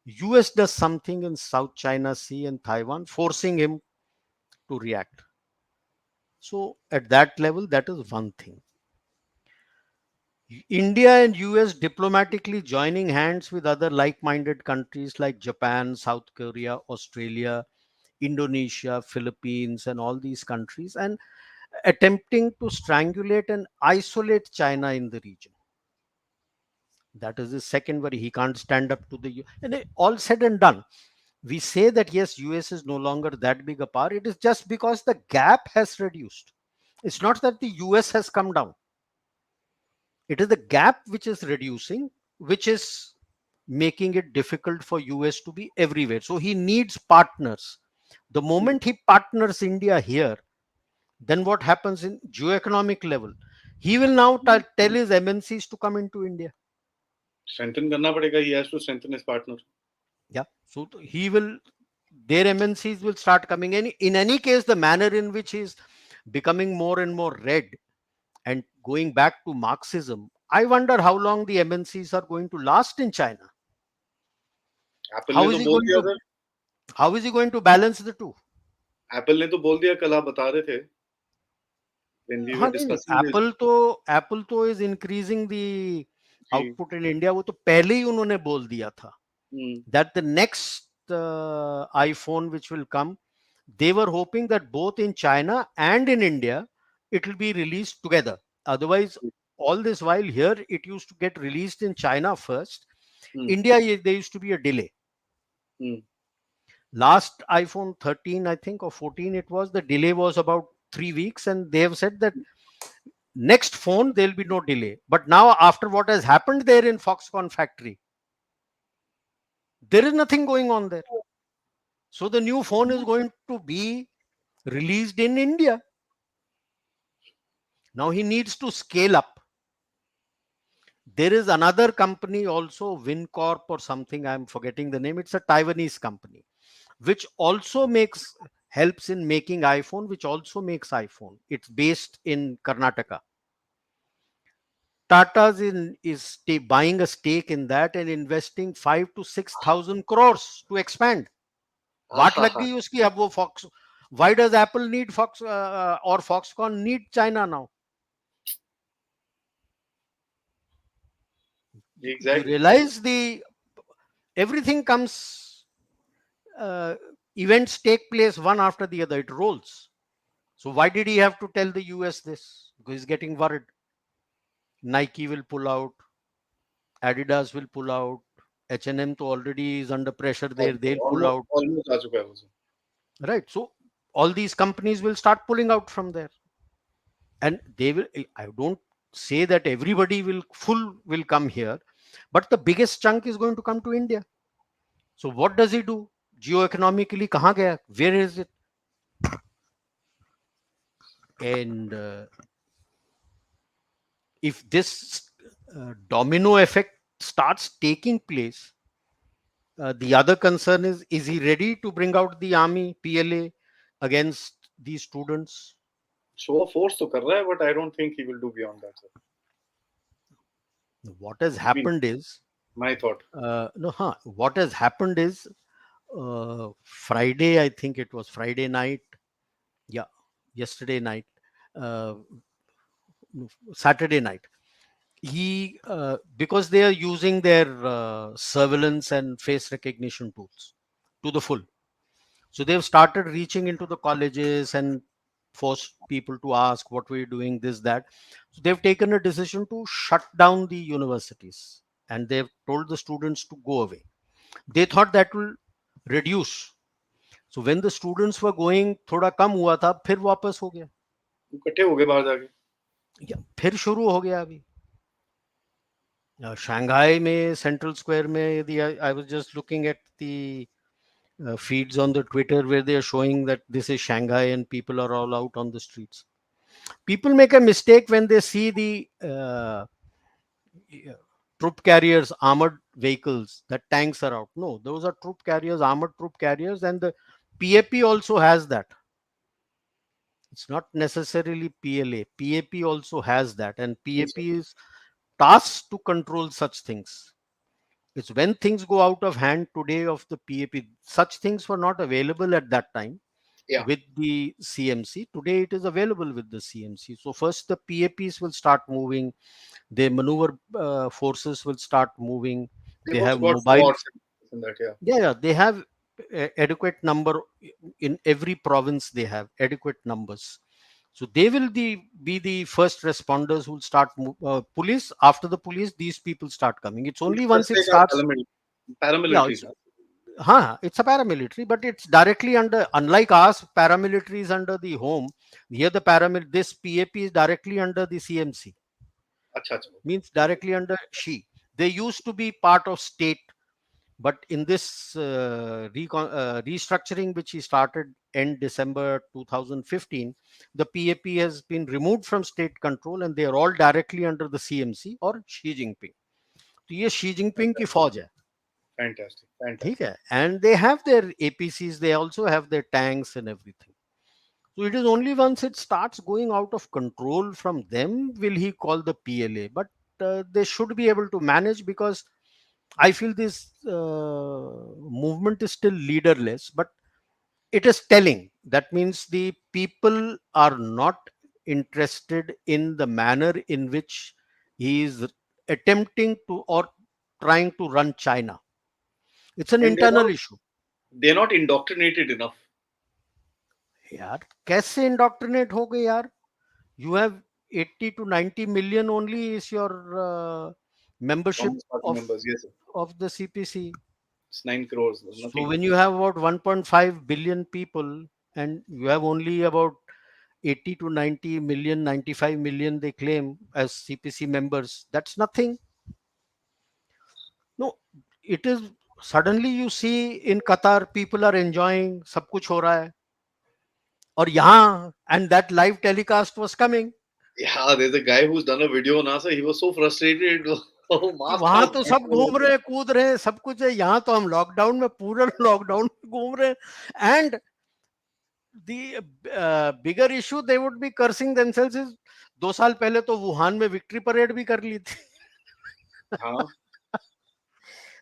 US does something in South China Sea and Taiwan, forcing him to react. So at that level, that is one thing. India and US diplomatically joining hands with other like-minded countries like Japan, South Korea, Australia, Indonesia, Philippines, and all these countries, and attempting to strangulate and isolate China in the region. That is the second worry. He can't stand up to the and all said and done. We say that yes, US is no longer that big a power. It is just because the gap has reduced. It's not that the US has come down. It is the gap which is reducing, which is making it difficult for US to be everywhere. So he needs partners. The moment he partners India here, then what happens in geoeconomic level? He will now tell his MNCs to come into India. Strengthen करना पड़ेगा. He has to strengthen his partner. Yeah. So he will, their MNCs will start coming in. In any case, the manner in which he is becoming more and more red and going back to Marxism, I wonder how long the MNCs are going to last in China. Apple ने How is तो he बोल going दिया to था. how is he going to balance the two? Apple ने तो बोल दिया, कल आप बता रहे थे when we were हाँ नहीं नहीं, discussing this. एप्पल तो इज इंक्रीजिंग द जी. आउटपुट इन इंडिया, वो तो पहले ही उन्होंने बोल दिया था Hmm. that the next iPhone which will come, they were hoping that both in China and in India it will be released together. Otherwise, all this while here it used to get released in China first. Hmm. India, there used to be a delay. Hmm. Last iPhone 13, I think, or 14, it was, the delay was about 3 weeks, and they have said that next phone there will be no delay. But now, after what has happened there in Foxconn factory, there is nothing going on there. So the new phone is going to be released in India. Now he needs to scale up. There is another company also, WinCorp or something, I'm forgetting the name. It's a Taiwanese company which also makes, helps in making iPhone, which also makes iPhone. It's based in Karnataka. Tata's buying a stake in that and investing 5 to 6,000 crores to expand. वाट लग गई उसकी अब वो Fox. Why does Apple need Fox or Foxconn need China now? You Exactly. realize the everything comes, uh, events take place one after the other. It rolls. So why did he have to tell the US this? Because he's getting worried. Nike will pull out. Adidas will pull out. H&M to already is under pressure there. They'll pull Almost out. almost आ चुका है वो. Right. So all these companies will start pulling out from there. And they will, I don't say that everybody will come here, but the biggest chunk is going to come to India. So what does he do? Geoeconomically, kahan gaya? Where is it? And if this domino effect starts taking place, the other concern is he ready to bring out the army, PLA, against these students? Show off force तो कर रहा है, but I don't think he will do beyond that sir. What has I mean, happened is, my thought. no, huh, what has happened is, Friday, I think it was Friday night, yeah, yesterday night, uh, no, Saturday night, he because they are using their surveillance and face recognition tools to the full. So they've started reaching into the colleges and forced people to ask what we're doing, this, that. So they've taken a decision to shut down the universities, and they've told the students to go away. They thought that will reduce. So when the students were going, थोड़ा कम हुआ था, फिर वापस हो गया. इकट्ठे हो गए बाहर जाके. या फिर शुरू हो गया अभी. Shanghai में सेंट्रल स्क्वायर में यदि I was just looking at the feeds on the Twitter where they are showing that this is Shanghai and people are all out on the streets. People make a mistake when they see the troop carriers, armored vehicles, that tanks are out. No, those are troop carriers, armored troop carriers, and the PAP also has that. It's not necessarily PLA. PAP also has that, and Yes, PAP sir. is tasked to control such things. It's when things go out of hand today of the PAP. Such things were not available at that time Yeah. with the CMC. Today it is available with the CMC. So first the PAPs will start moving. Their maneuver forces will start moving. They've They also have got mobile. squads and that. Yeah. Yeah, yeah, they have adequate number in every province. They have adequate numbers. So they will be the first responders who will start police. After the police, these people start coming. It's only Police once it दस्ते का starts. Yeah, paramilitary it's था. it's a paramilitary, but it's directly under. Unlike us, paramilitary is under the home. Here, the this PAP is directly under the CMC. अच्छा अच्छा. Means directly under she. They used to be part of state, but in this restructuring which he started end December 2015, the PAP has been removed from state control and they are all directly under the CMC or Xi Jinping. तो ये Xi Jinping की Fantastic. फौज है. Fantastic. ठीक Fantastic. है, and they have their APCs, they also have their tanks and everything. So it is only once it starts going out of control from them will he call the PLA. But they should be able to manage, because I feel this movement is still leaderless, but it is telling. That means the people are not interested in the manner in which he is attempting to or trying to run China. It's an And internal issue. they're not indoctrinated enough. यार कैसे indoctrinate हो गए यार. You have 80 to 90 million only is your membership Communist Party of members, yes, sir. the CPC. It's 9 crores, So nothing. when you have about 1.5 billion people and you have only about 80 to 90 million, 95 million they claim as CPC members, that's nothing. No, it is. Suddenly you see in Qatar people are enjoying, सब कुछ हो रहा है, और यहाँ and that live telecast was coming. Yeah, there's a guy who's done a video now, sir. He was so frustrated. Oh, कि mask वहां mask तो mask सब बोल घूम रहे थे. रहे हैं, कूद रहे हैं, सब कुछ है. यहाँ तो हम लॉकडाउन में, पूरा लॉकडाउन में घूम रहे हैं. And the bigger issue they would be cursing themselves is 2 साल पहले तो वुहान में विक्ट्री परेड भी कर ली थी. हाँ.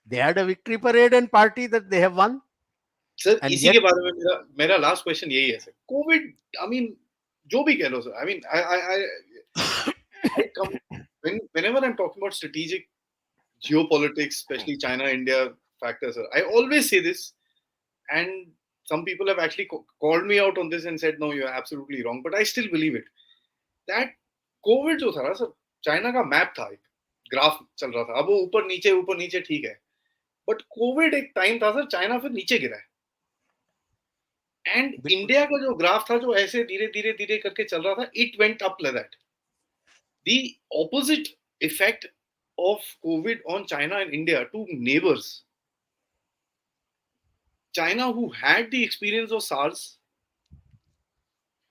They had a victory parade and party that they have won, sir and इसी के yet बारे में मेरा मेरा लास्ट क्वेश्चन यही है सर. कोविड, आई मीन, जो भी कह लो sir. I mean, I come whenever I'm talking about strategic geopolitics, especially China India factors, sir, I always say this, and some people have actually called me out on this and said, no, you're absolutely wrong, but I still believe it. That Covid जो था ना sir, China का map था, एक graph चल रहा था. अब वो ऊपर नीचे ठीक है, बट कोविड एक टाइम था सर, चाइना फिर नीचे गिरा है. एंड बिल्कुल. इंडिया का जो ग्राफ था, जो ऐसे धीरे धीरे धीरे करके चल रहा था, it went up like that. The opposite effect of COVID on China and India, two neighbors. China, who had the experience of SARS,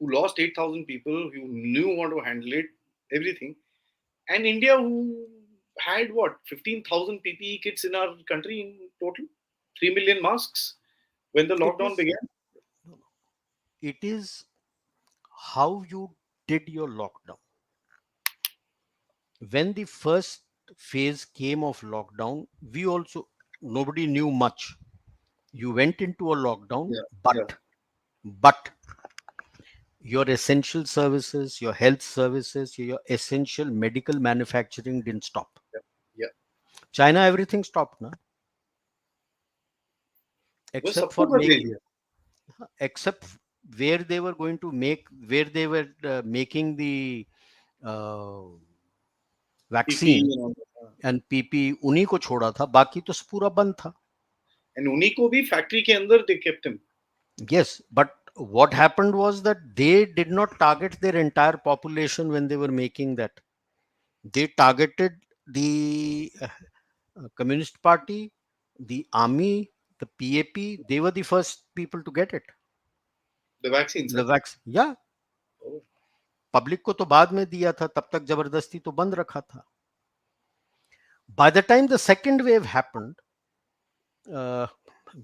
who lost 8,000 people, who knew how to handle it, everything. And India, who had what, 15,000 PPE kits in our country in total, 3 million masks when the It lockdown is began. no, no. It is how you did your lockdown. When the first phase came of lockdown, we also nobody knew much. You went into a lockdown, Yeah, yeah, but your essential services, your health services, your essential medical manufacturing didn't stop. yeah, yeah. China, everything stopped now, वो except सबको for कर ले making, लिया. except where they were going to make, where they were making the uh, PPE vaccine and all that. and PP, उन्हीं को छोड़ा था, बाकी तो पूरा बंद था. And उन्हीं को भी फैक्ट्री के अंदर they kept him. Yes, but what happened was that they did not target their entire population when they were making that. They targeted the Communist Party, the army, the PAP. They were the first people to get it. The vaccine, sir. The vaccine, yeah. Oh. Public को तो बाद में दिया था, तब तक जबरदस्ती तो बंद रखा था. By the time the second wave happened, uh,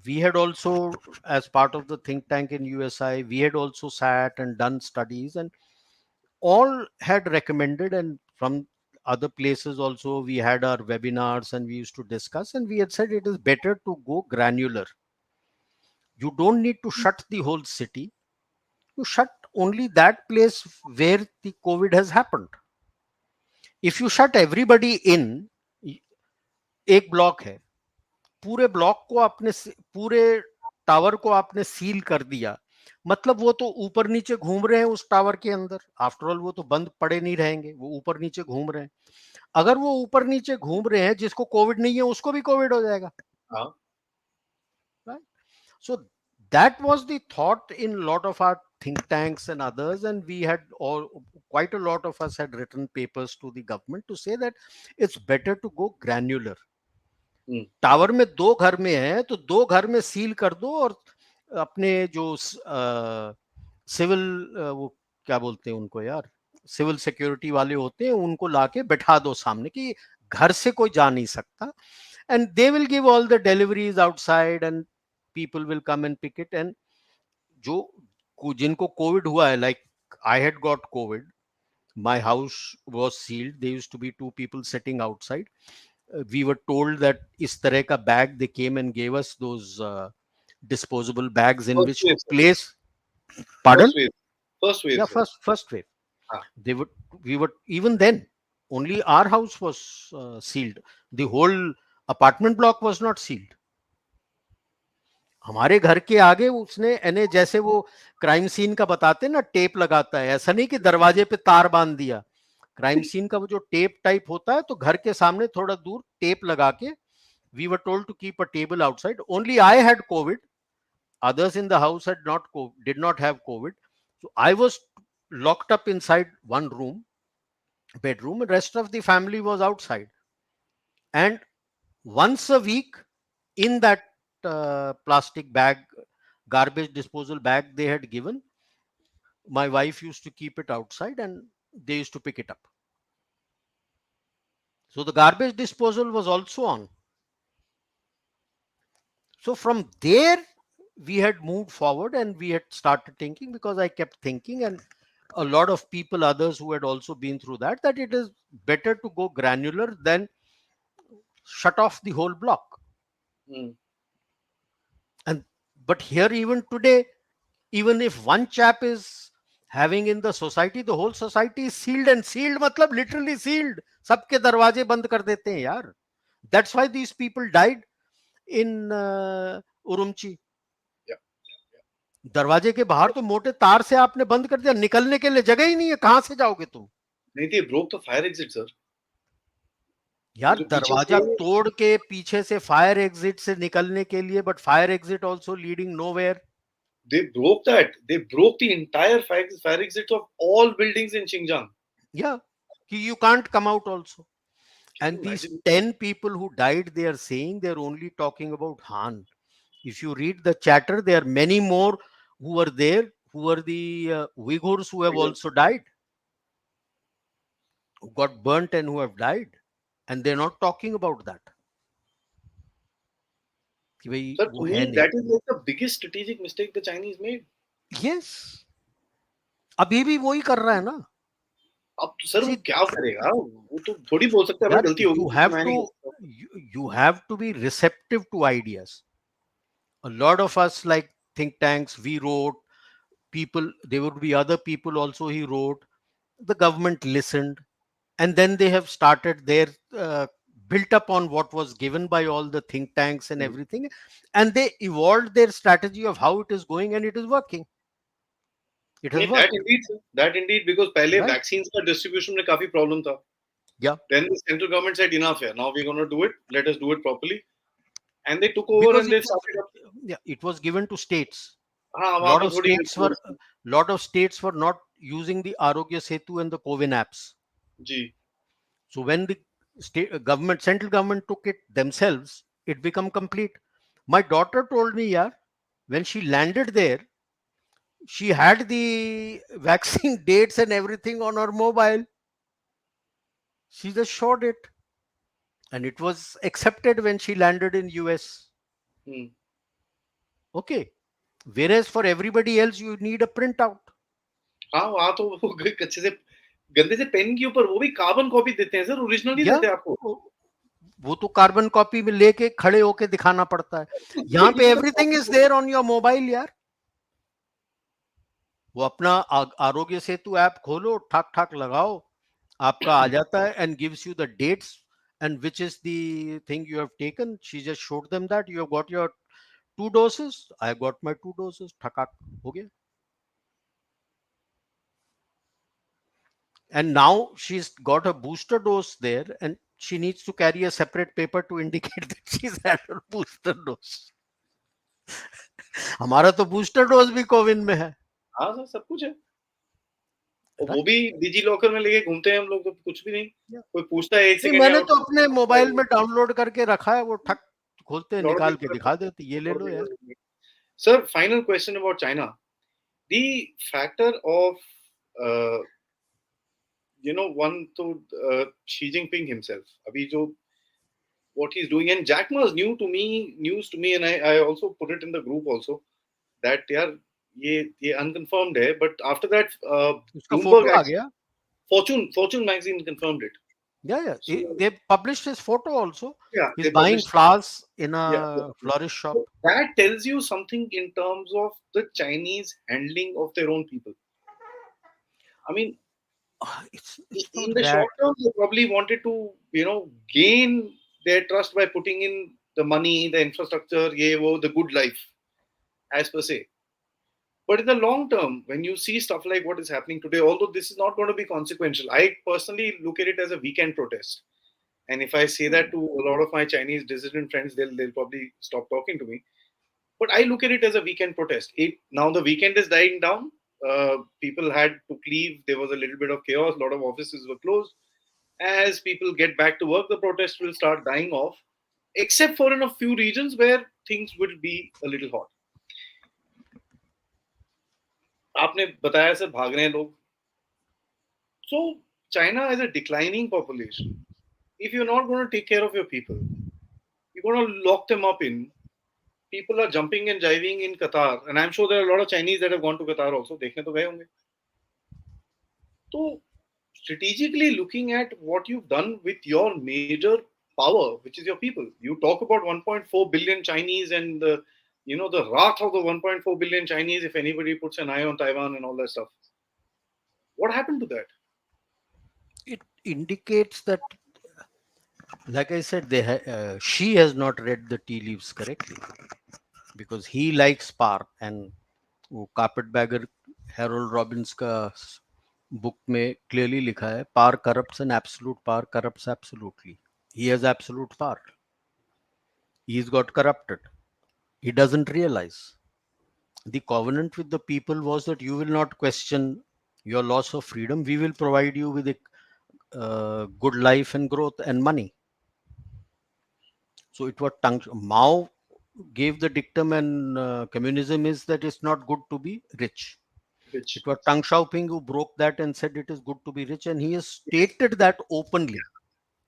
we had also, as part of the think tank in USI, we had also sat and done studies, and all had recommended, and from other places also we had our webinars and we used to discuss, and we had said it is better to go granular. You don't need to shut the whole city. You shut only that place where the COVID has happened. If you shut everybody in, एक block है, पूरे block को आपने, पूरे tower को आपने seal कर दिया, मतलब वो तो ऊपर नीचे घूम रहे हैं उस टावर के अंदर. आफ्टर ऑल वो तो बंद पड़े नहीं रहेंगे, वो ऊपर नीचे घूम रहे हैं. अगर वो ऊपर नीचे घूम रहे हैं, जिसको कोविड नहीं है उसको भी कोविड हो जाएगा. हाँ. Right? So that was the thought in a lot of our think tanks and others, and we had all, quite a lot of us had written papers to the government to say that it's better to go granular. Hmm. Tower में दो घर में है तो दो घर में seal कर दो, और अपने जो सिविल, वो क्या बोलते हैं उनको यार, सिविल सिक्योरिटी वाले होते हैं, उनको लाके बैठा दो सामने कि घर से कोई जा नहीं सकता, and they will give all the deliveries outside and people will come and pick it. And जो जिनको कोविड हुआ है, like I had got covid, my house was sealed, there used to be two people sitting outside. We were told that is tarah ka bag, they came and gave us those disposable bags in First which wave, to sir. place. Pardon? First wave. First wave, Yeah, sir. first wave. हाँ. They would, we were, even then only our house was sealed. The whole apartment block was not sealed. हमारे घर के आगे उसने यानी जैसे वो crime scene का बताते ना, टेप लगाता है, ऐसा नहीं कि दरवाजे पे तार बांध दिया. क्राइम सीन का वो जो टेप टाइप होता है, तो घर के सामने थोड़ा दूर टेप लगा के, we were told to keep a table outside. Only I had COVID. Others in the house had not did not have COVID. So I was locked up inside one room, bedroom, and rest of the family was outside. And once a week, in that plastic bag, garbage disposal bag they had given, my wife used to keep it outside and they used to pick it up. So the garbage disposal was also on. So from there, we had moved forward and we had started thinking, because I kept thinking, and a lot of people, others who had also been through that, that it is better to go granular than shut off the whole block. Hmm. And but here, even today, even if one chap is having in the society, the whole society is sealed, and sealed matlab literally sealed. सबके दरवाजे बंद कर देते हैं यार. That's why these people died in Urumqi. Yeah. दरवाजे के बाहर तो मोटे तार से आपने बंद कर दिया, निकलने के लिए जगह ही नहीं है, कहां से जाओगे तुम. नहीं थे, broke the fire exit, sir. वो यार जो पीछे दरवाजा से. तोड़ के पीछे से फायर एग्जिट से निकलने के लिए, but fire exit also leading nowhere. They broke that. They broke the entire fire exits of all buildings in Xinjiang. या कि you can't come out also. Can you And these imagine? 10 people who died, they are saying they're only talking about Han. If you read the chatter, there are many more who were there who were the Uyghurs who have also died, who got burnt and who have died, and they're not talking about that. कि भाई Sir, to वो है me, नहीं. that is like the biggest strategic mistake the Chinese made. Yes, अभी भी वही कर रहा है ना. अब तो सर वो See, क्या करेगा? वो तो थोड़ी बोल सकता है भाई यार, गलती होगी तो मैं नहीं कर सकता. you have to be receptive to ideas. A lot of us, like think tanks, we wrote, people, there would be other people also he wrote, the government listened, and then they have started their built up on what was given by all the think tanks and everything, and they evolved their strategy of how it is going, and it is working. It has नहीं, that worked. indeed, sir. That indeed, because पहले Right. vaccines का distribution में काफी problem था. Yeah. Then the central government said enough here. Now we're going to do it. Let us do it properly. And they took over Because and it they was, started up. yeah, it was given to states. हाँ वहाँ lot पे of थोड़ी states were lot of states were not using the Arogya Setu and the Covin apps. Ji. So when the state government, central government took it themselves, it become complete. My daughter told me, yeah, when she landed there, she had the vaccine dates and everything on her mobile. She just showed it, and it was accepted when she landed in US. Hmm. Okay. Whereas for everybody else, you need a printout. हाँ वहाँ तो वो अच्छे से गंदे से pen के ऊपर वो भी कार्बन कॉपी देते हैं सर, ओरिजिनल नहीं Yeah. देते आपको. वो तो कार्बन कॉपी में लेके खड़े होके दिखाना पड़ता है. यहाँ वही पे sir everything carbon is copy. There on your mobile यार. वो अपना आरोग्य सेतु ऐप खोलो, ठाक ठाक लगाओ, आपका आ जाता है, and gives you the dates and which is the thing you have taken. She just showed them that you have got your 2 doses. I got my 2 doses. ठकाक हो गया. And now she's got a booster dose there, and she needs to carry a separate paper to indicate that she's had her booster dose. हमारा तो booster dose भी कोविन में है. हाँ sir सब कुछ है. और वो राइट. भी डिजी लॉकर में लेके घूमते हैं हम लोग, तो कुछ भी नहीं. कोई पूछता है एक नहीं, सेकंड मैंने या तो अपने मोबाइल में डाउनलोड करके रखा है, वो ठक खोलते हैं, लॉट ऑफ निकाल के पीपल. दिखा देते, ये ले लो यार. Sir final question about China. The factor of uh, one to Xi Jinping himself. Abhi jo what he's doing, and Jack Ma is news to me, and I also put it in the group also that यार ये unconfirmed है, but after that उसका Bloomberg photo आ actually, गया. Fortune magazine confirmed it. Yeah, So they published his photo also. yeah, He's they buying published. flowers in Yeah, yeah. a florist shop. So that tells you something in terms of the Chinese handling of their own people. I mean, It's in not the that. short term, they probably wanted to, gain their trust by putting in the money, the infrastructure, the good life, as per se. But in the long term, when you see stuff like what is happening today, although this is not going to be consequential, I personally look at it as a weekend protest. And if I say that to a lot of my Chinese dissident friends, they'll probably stop talking to me. But I look at it as a weekend protest. Now the weekend is dying down. People had to leave. There was a little bit of chaos. A lot of offices were closed. As people get back to work, the protest will start dying off, except for in a few regions where things will be a little hot. आपने बताया sir भाग रहे हैं लोग. So China has a declining population. If you're not going to take care of your people, you're going to lock them up in. People are jumping and jiving in Qatar, and I'm sure there are a lot of Chinese that have gone to Qatar also. देखने तो गए होंगे. So strategically looking at what you've done with your major power, which is your people. You talk about 1.4 billion Chinese and the wrath of the 1.4 billion Chinese if anybody puts an eye on Taiwan and all that stuff. What happened to that? It indicates that, like I said, she has not read the tea leaves correctly, because he likes power. And वो carpetbagger Harold Robbins का book में clearly लिखा है, power corrupts and absolute power corrupts absolutely. He has absolute power. He's got corrupted. He doesn't realize. The covenant with the people was that you will not question your loss of freedom. We will provide you with a good life and growth and money. So it was Mao gave the dictum, and communism is that it's not good to be rich. Which It was Tang Xiaoping who broke that and said it is good to be rich, and he has stated that openly.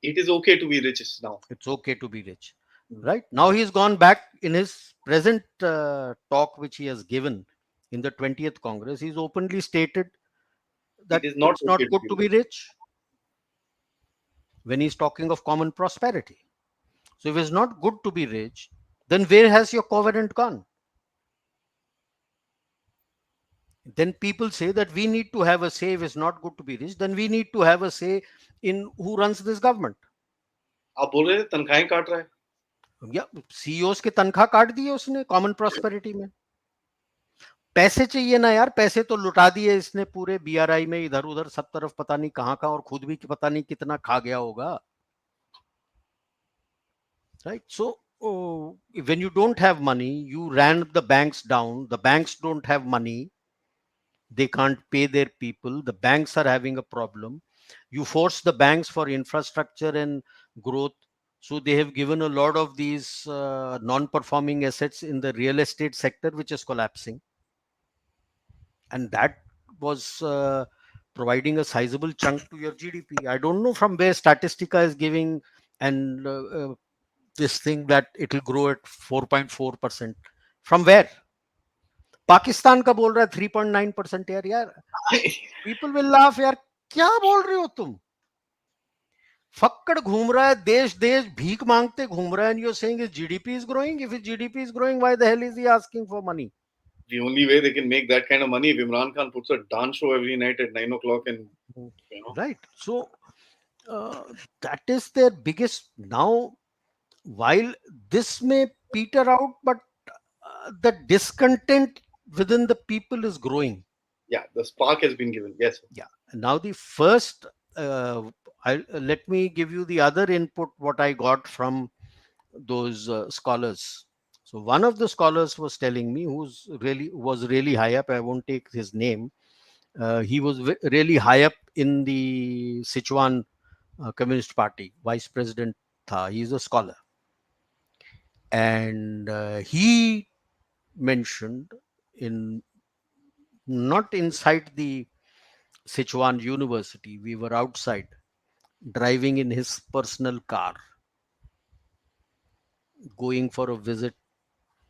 it is okay to be rich now. It's okay to be rich. Mm. Right now, he's gone back in his present talk, which he has given in the 20th Congress. He's openly stated It that is not it's okay not to good be to rich. be rich when he's talking of common prosperity. So, if it's not good to be rich, then where has your covenant gone? Then people say that we need to have a say. If it's not good to be rich, then we need to have a say in who runs this government. आप बोल रहे थे तनख्वाहें काट रहा है. या CEOs के तनख्वाह काट दिए उसने कॉमन प्रॉस्पेरिटी में. पैसे चाहिए ना यार, पैसे तो लुटा दिए इसने पूरे बीआरआई में, इधर उधर सब तरफ, पता नहीं कहाँ का, और खुद भी पता नहीं कितना खा गया होगा. Right? So, when you don't have money, you ran the banks down. The banks don't have money. They can't pay their people. The banks are having a problem. You force the banks for infrastructure and growth. So they have given a lot of these non-performing assets in the real estate sector, which is collapsing. And that was providing a sizable chunk to your GDP. I don't know from where Statistica is giving and this thing that it will grow at 4.4%. From where? Pakistan का बोल रहा है 3.9%. यार यार, people will laugh. यार क्या बोल रहे हो तुम? फक्कड़ घूम रहा है देश देश, भीख मांगते घूम रहा है, and you're saying his GDP is growing. If his GDP is growing, why the hell is he asking for money? The only way they can make that kind of money if Imran Khan puts a dance show every night at 9 o'clock and you know. Right. So uh, that is their biggest now. While this may peter out, but the discontent within the people is growing. Yeah, the spark has been given. Yes. Yeah. Now the first, let me give you the other input what I got from those scholars. So one of the scholars was telling me, who's really was really high up. I won't take his name. He was really high up in the Sichuan Communist Party, vice president. He's a scholar, and he mentioned in not inside the Sichuan University. We were outside driving in his personal car, going for a visit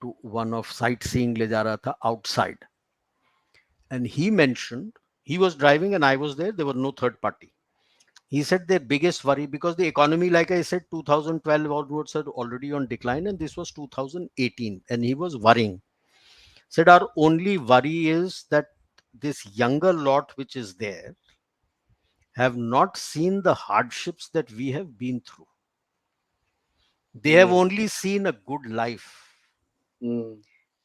to one of sightseeing le ja raha tha outside. And he mentioned he was driving and I was there. There was no third party. He said their biggest worry, because the economy, like I said, 2012 onwards had already on decline, and this was 2018, and he was worrying. Said our only worry is that this younger lot which is there have not seen the hardships that we have been through. They have Mm, only seen a good life. mm.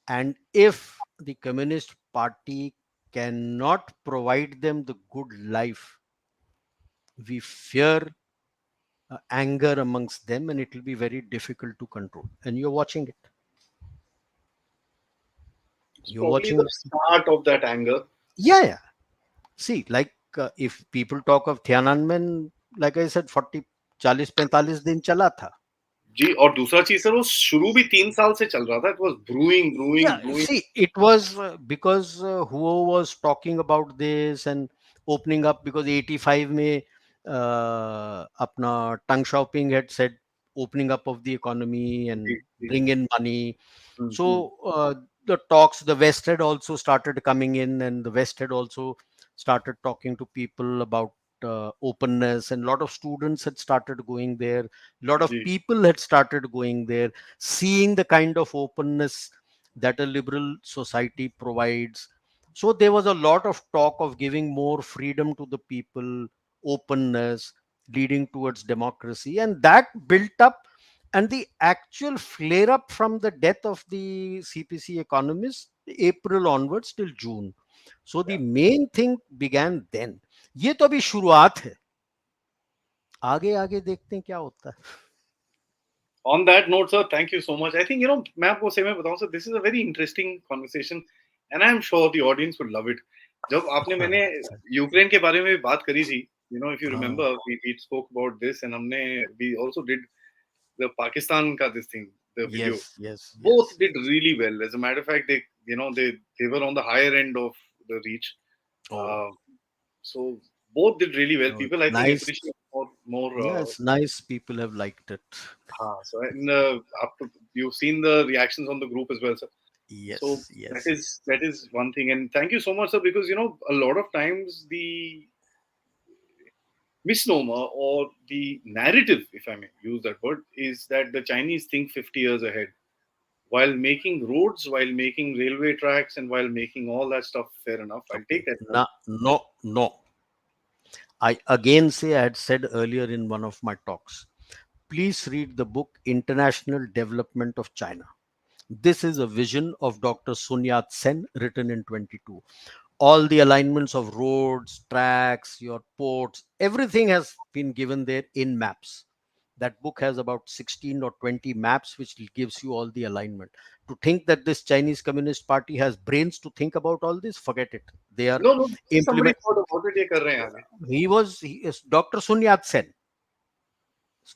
And if the Communist Party cannot provide them the good life, we fear anger amongst them, and it will be very difficult to control. And you're watching it. It's You're probably the watching. start of that anger. Yeah, yeah. See, like if people talk of Tiananmen, like I said, 40 40 45 दिन चला था. जी और दूसरा चीज sir वो शुरू भी 3 साल से चल रहा था. It was brewing, brewing, Yeah, brewing. see, it was because who was talking about this and opening up, because 85 में अपना Tang Xiaoping had said opening up of the economy ji, and ji. bring in money. Hmm. So the talks, the West had also started coming in, and the West had also started talking to people about openness, and a lot of students had started going there. A lot of ji. people had started going there, seeing the kind of openness that a liberal society provides. So there was a lot of talk of giving more freedom to the people, openness, leading towards democracy, and that built up. And the actual flare up from the death of the CPC economists, April onwards till June. So the Yeah. main thing began then. ये तो अभी शुरुआत है, आगे आगे देखते हैं क्या होता है. On that note, sir, thank you so much. I think, मैं आपको सही में बताऊं, sir, this is a very interesting conversation, and I'm sure the audience would love it. जब आपने मैंने यूक्रेन के बारे में भी बात करी थी, if you remember, we spoke about this, and we also did the Pakistan ka this thing, the video. Yes, yes, Both yes. did really well. As a matter of fact, they were on the higher end of the reach. Oh, Uh, so both did really well. no, People, it's I think, nice. appreciate more. Yeah, it's nice. People have liked it. So after you've seen the reactions on the group as well, sir. So Yes, that yes, is yes. that is one thing, and thank you so much, sir, because a lot of times the misnomer or the narrative, if I may use that word, is that the Chinese think 50 years ahead while making roads, while making railway tracks, and while making all that stuff. Fair enough, I'll take Okay. that. No, no. I again say I had said earlier in one of my talks. Please read the book International Development of China. This is a vision of Dr. Sun Yat Sen, written in 22. All the alignments of roads, tracks, your ports, everything has been given there in maps. That book has about 16 or 20 maps, which gives you all the alignment. To think that this Chinese Communist Party has brains to think about all this, forget it. They are No, somebody implement. thought about it. ये कर रहे हैं आगे. He is Dr. Sun Yat Sen.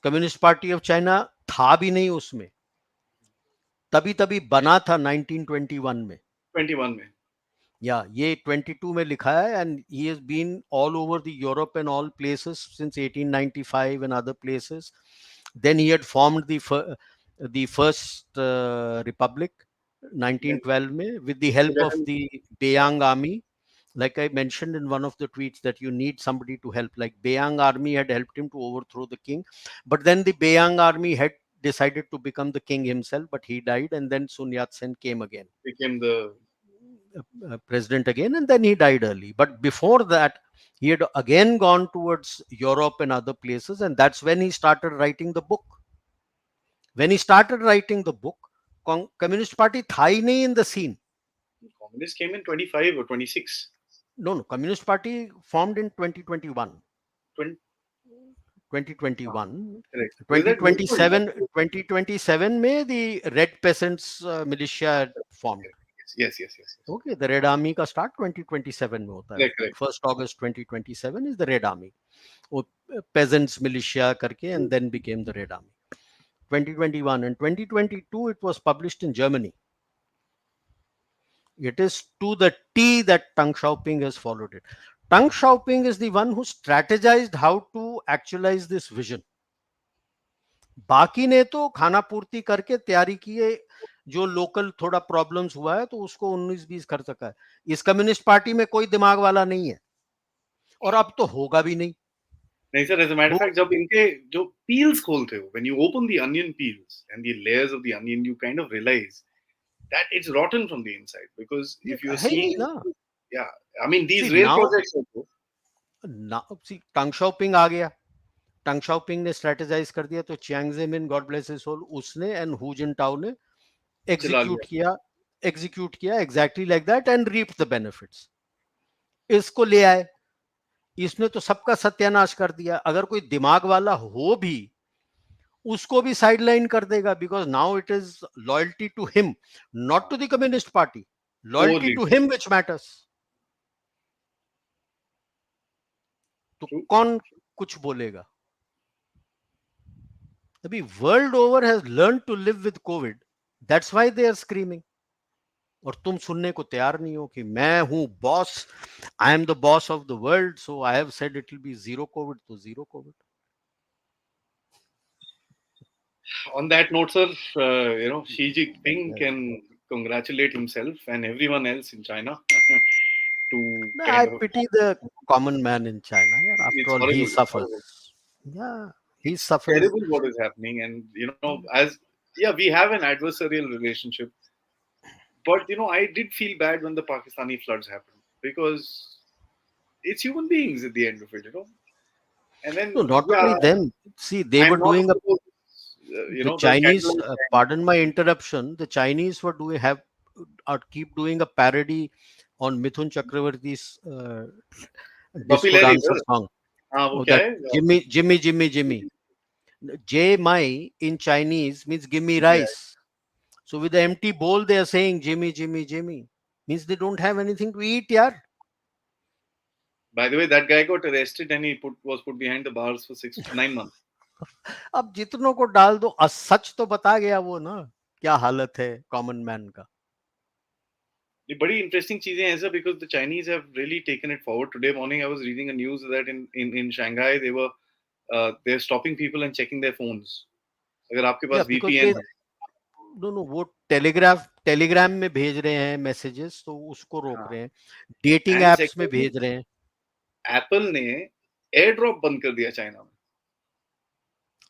Communist party of China था भी नहीं उसमें, तभी तभी बना था 1921 में. 21 में. या ये 22 में लिखा है, and he has been all over the Europe and all places since 1895 and other places. Then he had formed the first republic Then 1912 में with the help of 11. the Beiyang army. Like I mentioned in one of the tweets, that you need somebody to help. Like Beiyang army had helped him to overthrow the king, but then the Beiyang army had decided to become the king himself, but he died, and then Sun Yat-sen came again, Became the president again, and then he died early. But before that, he had again gone towards Europe and other places, and that's when he started writing the book. When he started writing the book, Communist Party था ही नहीं in the scene. communist came in 25 or 26. No, Communist Party formed in 2021. 20, 2021. correct. Is that movement? 2027, 2027 में the Red Peasants militia had formed. Yes, yes, yes, yes, yes. Okay, the Red Army का start 2027 में होता है. Correct, correct. 1st August 2027 is the Red Army. वो Peasants militia करके, and then became the Red Army. 2021 and 2022 it was published in Germany. It is to the T that Tang Xiaoping has followed it. Tang Xiaoping is the one who strategized how to actualize this vision. बाकी ने तो खाना पूर्ति करके तैयारी की है. जो लोकल थोड़ा प्रॉब्लम्स हुआ है तो उसको 19-20 कर सका है. इस कम्युनिस्ट पार्टी में कोई दिमाग वाला नहीं है, और अब तो होगा भी नहीं. नहीं sir, as a matter of वो fact, जब इनके जो peels खोलते हो, when you open the onion peels and the layers of the onion, you kind of realize that it's rotten from the inside. Because ये if you're है ही नहीं seeing, ना. yeah, I mean see these rail now projects also, Deng Xiaoping आ गया. Deng Xiaoping ने strategize कर दिया, तो Jiang Zemin, God bless his soul, उसने एंड हु जिनटाओ ने चला लिया. एग्जीक्यूट किया exactly like that, and reap the benefits. इसको ले आए. इसने तो सबका सत्यानाश कर दिया. अगर कोई दिमाग वाला हो भी, उसको भी साइडलाइन कर देगा, because now it is loyalty to him, not to the communist party. Core loyalty to leader. Him which matters. तो True. कौन कुछ बोलेगा? अभी world over has learn to live with Covid. That's why they are screaming. और तुम सुनने को तैयार नहीं हो कि मैं हूं boss, I am the boss of the world, so I have said it will be zero COVID. तो zero COVID. On that note, sir, Xi Jinping can congratulate himself and everyone else in China to I kind of. pity the common man in China. Yeah, after It's all, he horrible. It's suffers. horrible. Yeah, he It's suffers. terrible what is happening, and as yeah, we have an adversarial relationship, but I did feel bad when the Pakistani floods happened because it's human beings at the end of it. And No, then not yeah, only them. See, they I'm were not doing a, of those, the the Chinese. candle Pardon my interruption. The Chinese were doing have or keep doing a parody on Mithun Chakravarti's Buffy disco Larry, dancer sir. song. हाँ वो Oh, क्या that है? Jimmy, Jimmy, Jimmy, Jimmy. J Mai in Chinese means give me Yeah. rice. So with the empty bowl, they are saying Jimmy, Jimmy, Jimmy. Means they don't have anything to eat, yaar. By the way, that guy got arrested and he was put behind the bars for 9 months. अब जितनों को डाल दो, सच तो बता गया वो ना, क्या हालत है कॉमन मैन का. ये बड़ी interesting चीजें हैं sir, because the Chinese have really taken it forward. Today morning I was reading a news that in Shanghai they're stopping people and checking their phones. अगर आपके या पास बिकॉज दे VPN है, no no वो Telegram में भेज रहे हैं messages, तो उसको रोक हाँ, रहे हैं, डेटिंग and एप्स में second, भेज रहे हैं। Apple ने एयर ड्रॉप बंद कर दिया चाइना में,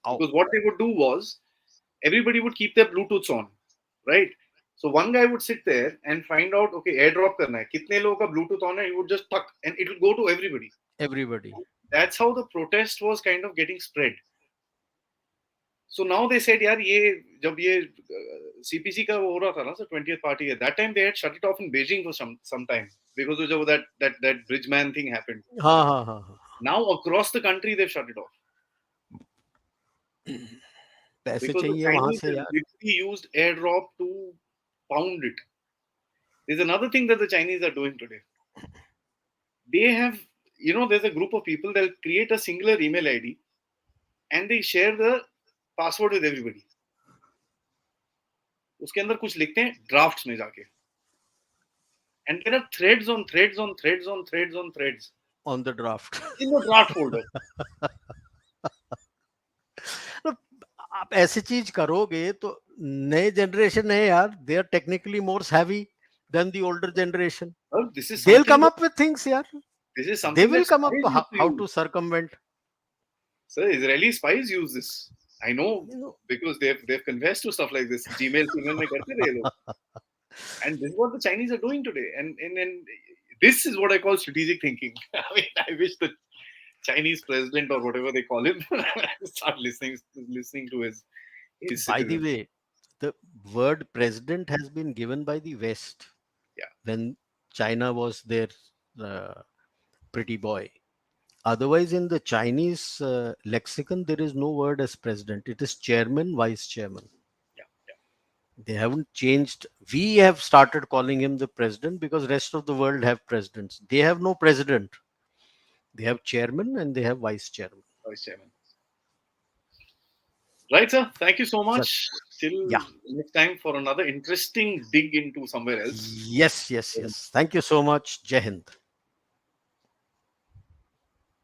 आओ, because what they would do was everybody would keep their Bluetooths on, right? So one guy would sit there and find out, okay, airdrop करना है, कितने लोगों का Bluetooth on है, he would just tuck and it will go to everybody. Everybody. That's how the protest was kind of getting spread. So now they said, यार ये जब ये CPC का वो हो रहा था ना, so 20th party, at that time they had shut it off in Beijing for some time because of that bridge man thing happened. हाँ हाँ हाँ हाँ। Now across the country they've shut it off पैसे because the चाहिए वहां Chinese से have यार। literally used airdrop to pound it. There's another thing that the Chinese are doing today. They have, there's a group of people that create a singular email ID and they share the password with everybody. उसके अंदर कुछ लिखते हैं drafts में जाके, and there are threads on threads on threads on threads on threads on the draft. in the draft folder. आप ऐसी चीज करोगे तो नए जनरेशन है यार, they are technically more heavy than the older generation. Well, this is they will something come that up with things यार, this is they something will that come up spies used to how to use. Circumvent. So Israeli spies use this. I know because they've confessed to stuff like this. Gmail में करते रहे लोग. And this is what the Chinese are doing today. And this is what I call strategic thinking. I mean, I wish the Chinese president or whatever they call him start listening to his By the citizens. way, the word president has been given by the West Yeah, when China was their uh, pretty boy. Otherwise, in the Chinese lexicon, there is no word as president. It is chairman, vice chairman. yeah, yeah. They haven't changed. We have started calling him the president because rest of the world have presidents. They have no president. They have chairman and they have vice chairman. Vice chairman. Right, sir. Thank you so So, much. Till yeah. next time for another interesting dig into somewhere else. Yes, yes, yes. Thank you so much. Jai Hind.